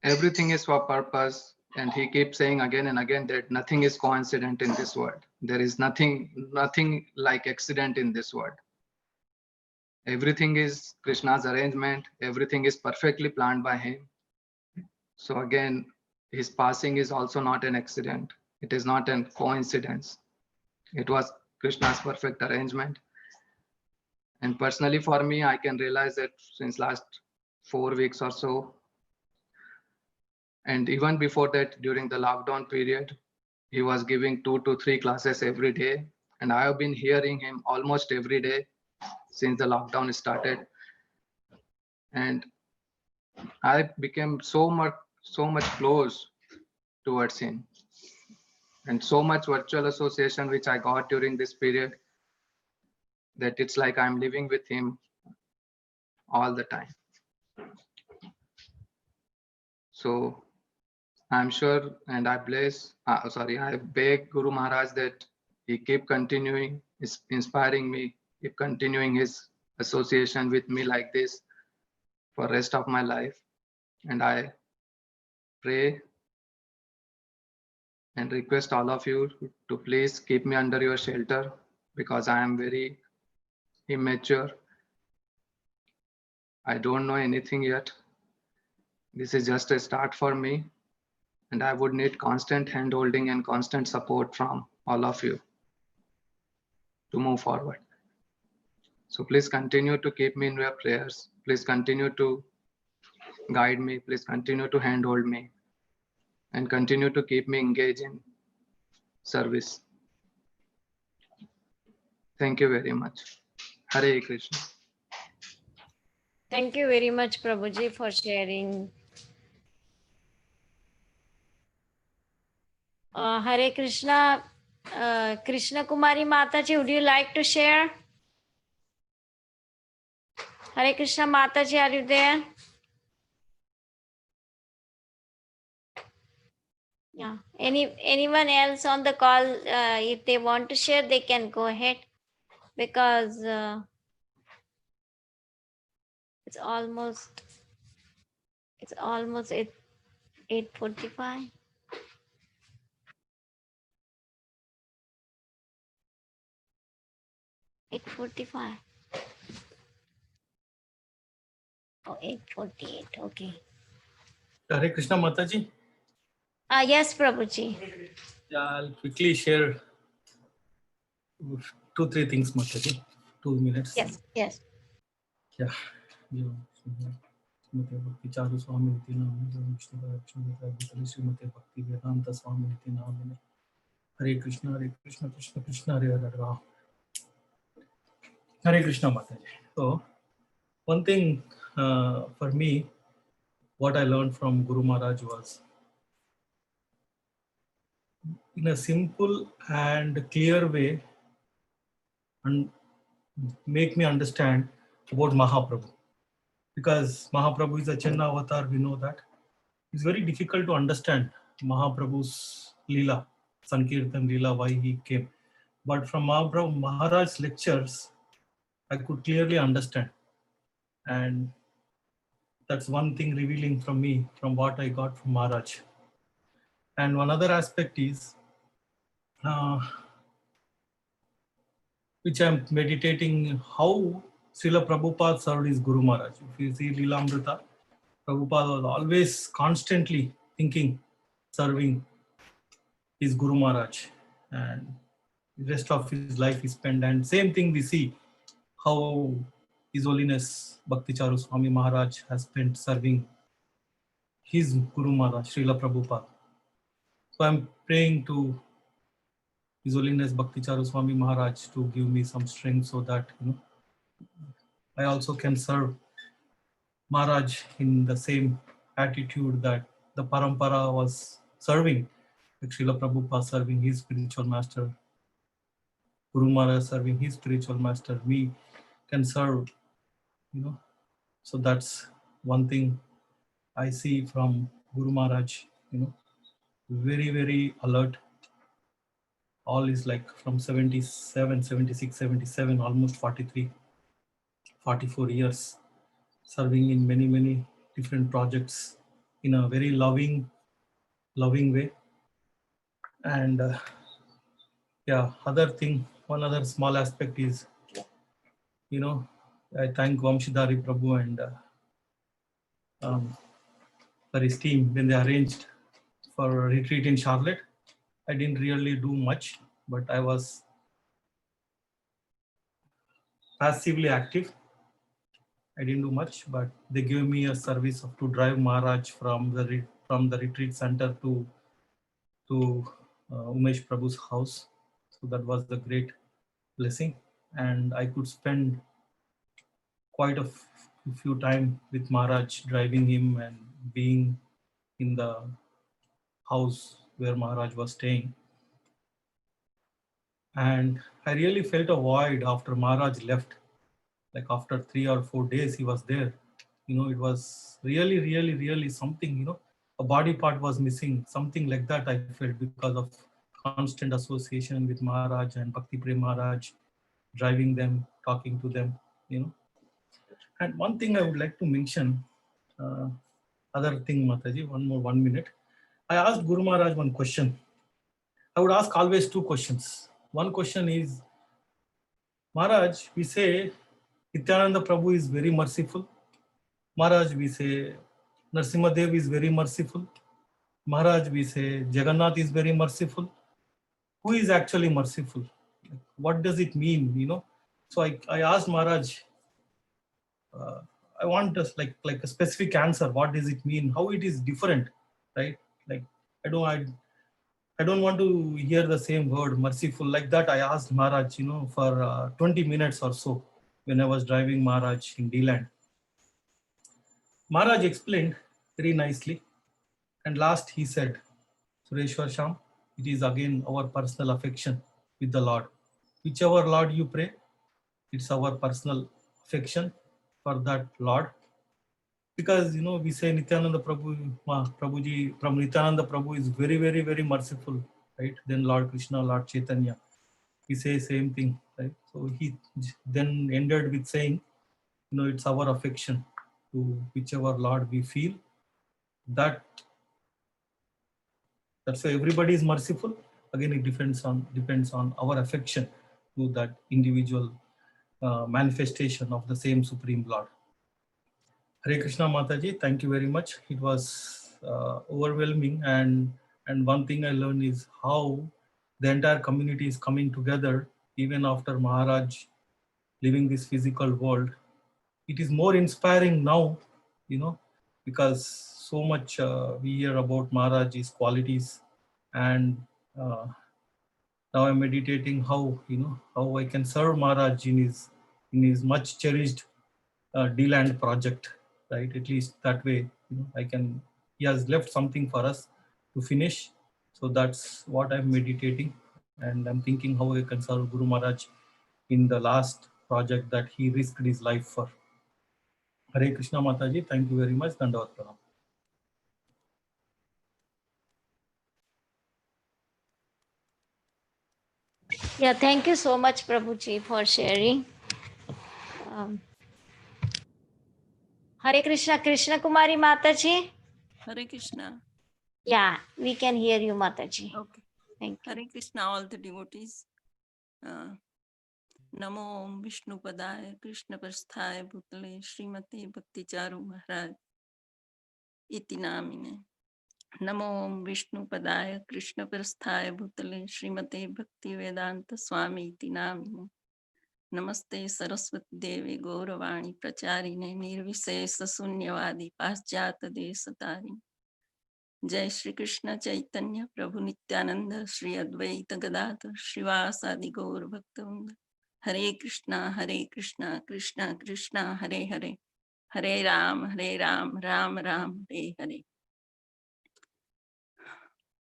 everything is for purpose. And he keeps saying again and again that nothing is coincident in this world. There is nothing like accident in this world. Everything is Krishna's arrangement. Everything is perfectly planned by him. So again, his passing is also not an accident. It is not a coincidence. It was Krishna's perfect arrangement. And personally for me, I can realize that since last 4 weeks or so, and even before that, during the lockdown period, he was giving 2 to 3 classes every day. And I have been hearing him almost every day since the lockdown started. And I became so much close towards him. And so much virtual association which I got during this period that it's like I'm living with him all the time. So I'm sure, and I beg Guru Maharaj that he keep continuing, inspiring me, keep continuing his association with me like this for rest of my life. And I pray and request all of you to please keep me under your shelter, because I am very immature. I don't know anything yet. This is just a start for me, and I would need constant hand-holding and constant support from all of you to move forward. So please continue to keep me in your prayers. Please continue to guide me. Please continue to handhold me, and continue to keep me engaged in service. Thank you very much. Hare Krishna. Thank you very much, Prabhuji, for sharing. Hare Krishna. Krishna Kumari Mataji, would you like to share? Hare Krishna Mataji, are you there? Yeah. Anyone else on the call, if they want to share, they can go ahead, because it's almost 8:45. Oh, 8:48. Okay. Hare Krishna Mataji. Yes, Prabhuji. Yeah, I'll quickly share 2-3 things, Mataji. 2 minutes. Yes. Yeah. Bhakti Charu Swami Niti Namane, Vishnu Srimate Bhakti Vedanta Swami Niti Namane. Hare Krishna, Krishna Krishna, Hare Hare Ram. Hare Krishna Mataji. So, one thing for me, what I learned from Guru Maharaj was, in a simple and clear way, and make me understand about Mahaprabhu. Because Mahaprabhu is a Channa avatar, we know that. It's very difficult to understand Mahaprabhu's Leela, Sankirtan Leela, why he came. But from Mahaprabhu Maharaj's lectures, I could clearly understand. And that's one thing revealing from me, from what I got from Maharaj. And one other aspect is, which I'm meditating, how Srila Prabhupada served his Guru Maharaj. If you see Leelamrita, Prabhupada was always constantly thinking, serving his Guru Maharaj, and the rest of his life he spent. And same thing we see how His Holiness Bhakti Charu Swami Maharaj has spent serving his Guru Maharaj, Srila Prabhupada. So I'm praying to His Holiness Bhakti Charu Swami Maharaj to give me some strength, so that I also can serve Maharaj in the same attitude that the Parampara was serving, like Srila Prabhupada serving his spiritual master, Guru Maharaj serving his spiritual master. We can serve, So that's one thing I see from Guru Maharaj, very, very alert. All is like from 77, 76, 77, almost 43, 44 years, serving in many, many different projects in a very loving loving way. And yeah, one other small aspect is, I thank Vamshidhari Prabhu and for his team when they arranged for a retreat in Charlotte. I didn't really do much, but I was passively active. I didn't do much, but they gave me a service to drive Maharaj from the retreat center to Umesh Prabhu's house. So that was a great blessing, and I could spend quite a few time with Maharaj, driving him and being in the house where Maharaj was staying. And I really felt a void after Maharaj left. Like after 3 or 4 days he was there. It was really something, a body part was missing, something like that I felt, because of constant association with Maharaj and Bhakti Prem Maharaj, driving them, talking to them. And one thing I would like to mention, other thing, Mataji, 1 minute. I asked Guru Maharaj one question. I would ask always 2 questions. One question is, Maharaj, we say Nityananda Prabhu is very merciful. Maharaj, we say Narsimha Dev is very merciful. Maharaj, we say Jagannath is very merciful. Who is actually merciful? What does it mean? So I asked Maharaj, I want like a specific answer. What does it mean? How it is different, right? Like I don't want to hear the same word merciful like that. I asked Maharaj, for 20 minutes or so when I was driving Maharaj in D-Land. Maharaj explained very nicely, and last he said, Sureshwar Sham, it is again our personal affection with the Lord. Whichever Lord you pray, it's our personal affection for that Lord. Because we say Nityananda Prabhuji, from Nityananda Prabhu is very merciful, right? Then Lord Krishna, Lord Chaitanya, we say same thing, right? So he then ended with saying, it's our affection to whichever Lord we feel. That's why everybody is merciful. Again, it depends on our affection to that individual manifestation of the same Supreme Lord. Hare Krishna Mataji, thank you very much. It was overwhelming, and one thing I learned is how the entire community is coming together even after Maharaj leaving this physical world. It is more inspiring now, because so much we hear about Maharaj's qualities, and now I'm meditating how I can serve Maharaj in his much cherished D-Land project, right? At least that way, he has left something for us to finish. So that's what I'm meditating, and I'm thinking how I can serve Guru Maharaj in the last project that he risked his life for. Hare Krishna Mataji, thank you very much. Dandavat Pranam. Yeah, thank you so much, Prabhuji, for sharing. Hare Krishna, Krishna Kumari Mataji. Hare Krishna. Yeah, we can hear you, Mataji. Okay. Thank you. Hare Krishna, all the devotees. Namo Vishnu Padaya Krishna Prasthaya Bhutale Srimate Bhakti Charu Maharaj Iti Namine. Namo Vishnu Padaya Krishna Prasthaya Bhutale Srimate Bhakti Vedanta Swami Iti Namine. Namaste Saraswati Devi Gauravani Pracharine Nirvisesa Sunyavadi Paschata Desatari. Jai Shri Krishna Chaitanya Prabhu Nityananda Shri Advaita Gadadhar Srivasadi Gaur Bhaktivinoda. Hare Krishna Krishna Krishna Hare Hare Hare Ram Ram Ram Hare Hare.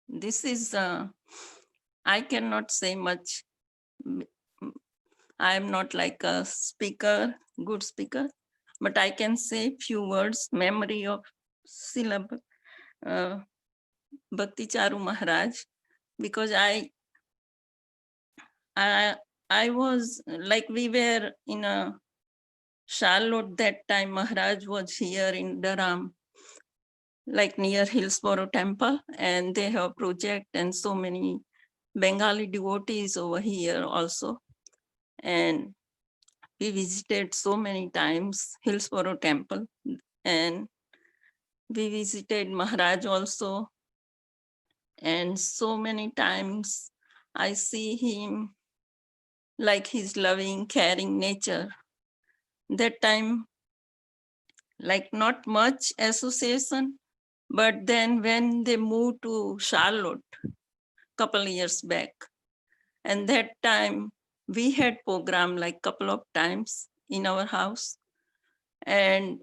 This is I cannot say much. I am not like a speaker, good speaker, but I can say few words. Memory of Srila Bhakti Charu Maharaj, because I was like, we were in a Charlotte that time. Maharaj was here in Durham, like near Hillsborough Temple, and they have a project and so many Bengali devotees over here also. And we visited so many times Hillsborough Temple, and we visited Maharaj also. And so many times I see him like his loving, caring nature. That time, like not much association, but then when they moved to Charlotte couple years back, and that time we had program like couple of times in our house. And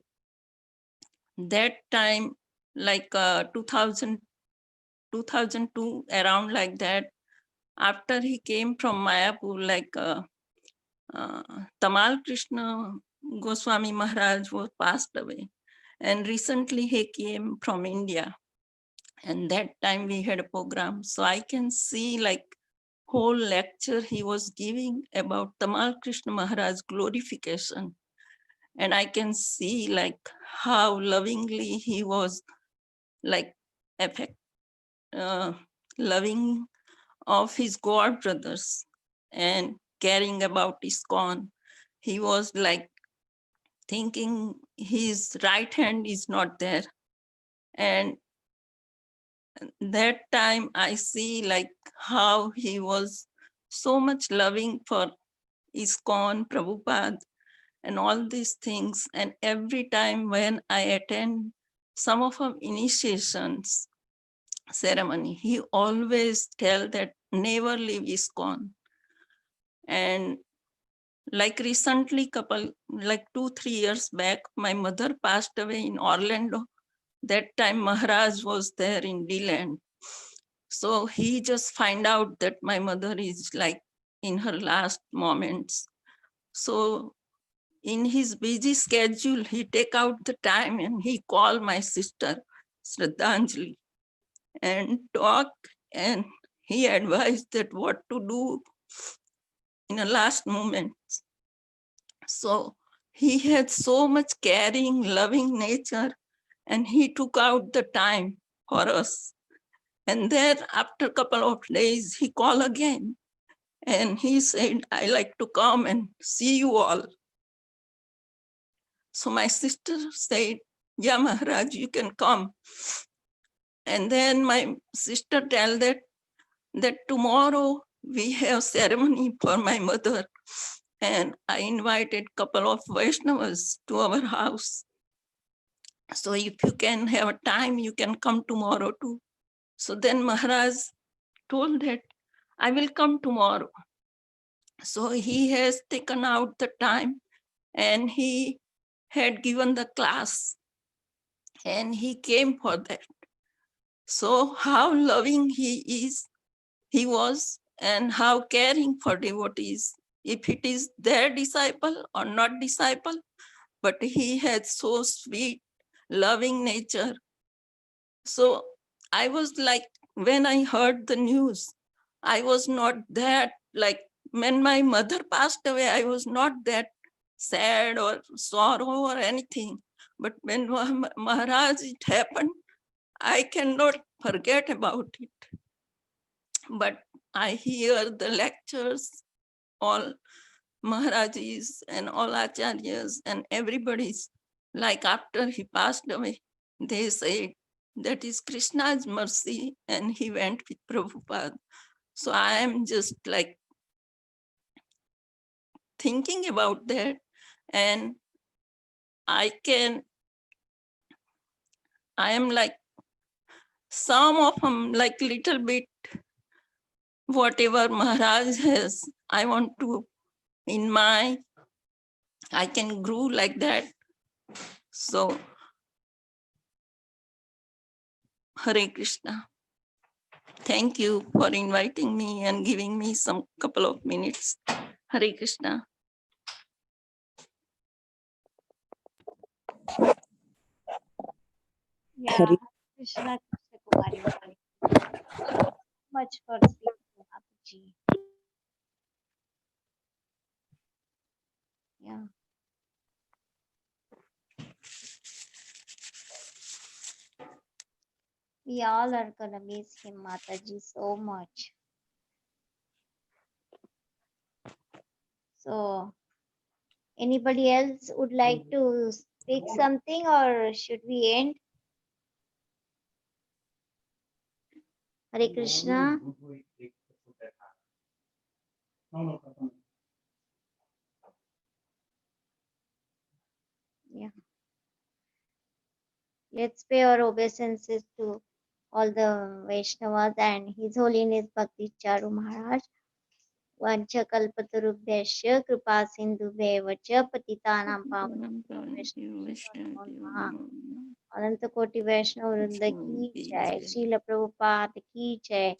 that time, like 2002, around like that, after he came from Mayapur, like Tamal Krishna Goswami Maharaj was passed away. And recently he came from India. And that time we had a program. So I can see like whole lecture he was giving about Tamal Krishna Maharaj glorification. And I can see like how lovingly he was like loving of his God brothers and caring about ISKCON. He was like thinking his right hand is not there. And that time I see like how he was so much loving for ISKCON, Prabhupada, and all these things. And every time when I attend some of our initiations ceremony, he always tell that never leave ISKCON. And like recently, like 2-3 years back, my mother passed away in Orlando. That time Maharaj was there in D-Land. So he just find out that my mother is like in her last moments. So in his busy schedule, he take out the time and he called my sister, Shraddhanjali, and talk, and he advised that what to do in a last moment. So he had so much caring, loving nature, and he took out the time for us. And then after a couple of days, he called again and he said, I like to come and see you all. So my sister said, yeah, Maharaj, you can come. And then my sister tell that tomorrow we have ceremony for my mother. And I invited a couple of Vaishnavas to our house. So if you can have a time, you can come tomorrow too. So then Maharaj told that I will come tomorrow. So he has taken out the time and he had given the class and he came for that. So how loving he was, and how caring for devotees, if it is their disciple or not disciple, but he had so sweet, loving nature. So I was like, when I heard the news, I was not that, like when my mother passed away, I was not that sad or sorrow or anything. But when Maharaj it happened, I cannot forget about it. But I hear the lectures, all Maharajis and all Acharyas and everybody's, like after he passed away, they said that is Krishna's mercy and he went with Prabhupada. So I am just like thinking about that, and I am like some of them like little bit whatever Maharaj has, I want to I can grow like that. So Hare Krishna. Thank you for inviting me and giving me some couple of minutes. Hare Krishna. Yeah, Hare Krishna Krishna Kumari. Thank you so much for speaking, Apuji. Yeah. We all are gonna miss him, Mataji, so much. So, anybody else would like to speak something, or should we end? Hare Krishna. Yeah. Let's pay our obeisances to all the Vaishnavas and His Holiness Bhakti Charu Maharaj. Vancha kalpatarubhyasya kripa sindhubhyeva cha patitanam pavanebhyo अनंत कोटि वैष्णव वृंद की जय, श्रील प्रभुपाद की जय,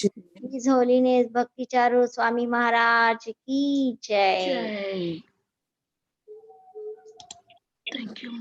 his holiness भक्ति चारू स्वामी महाराज की जय। Thank you.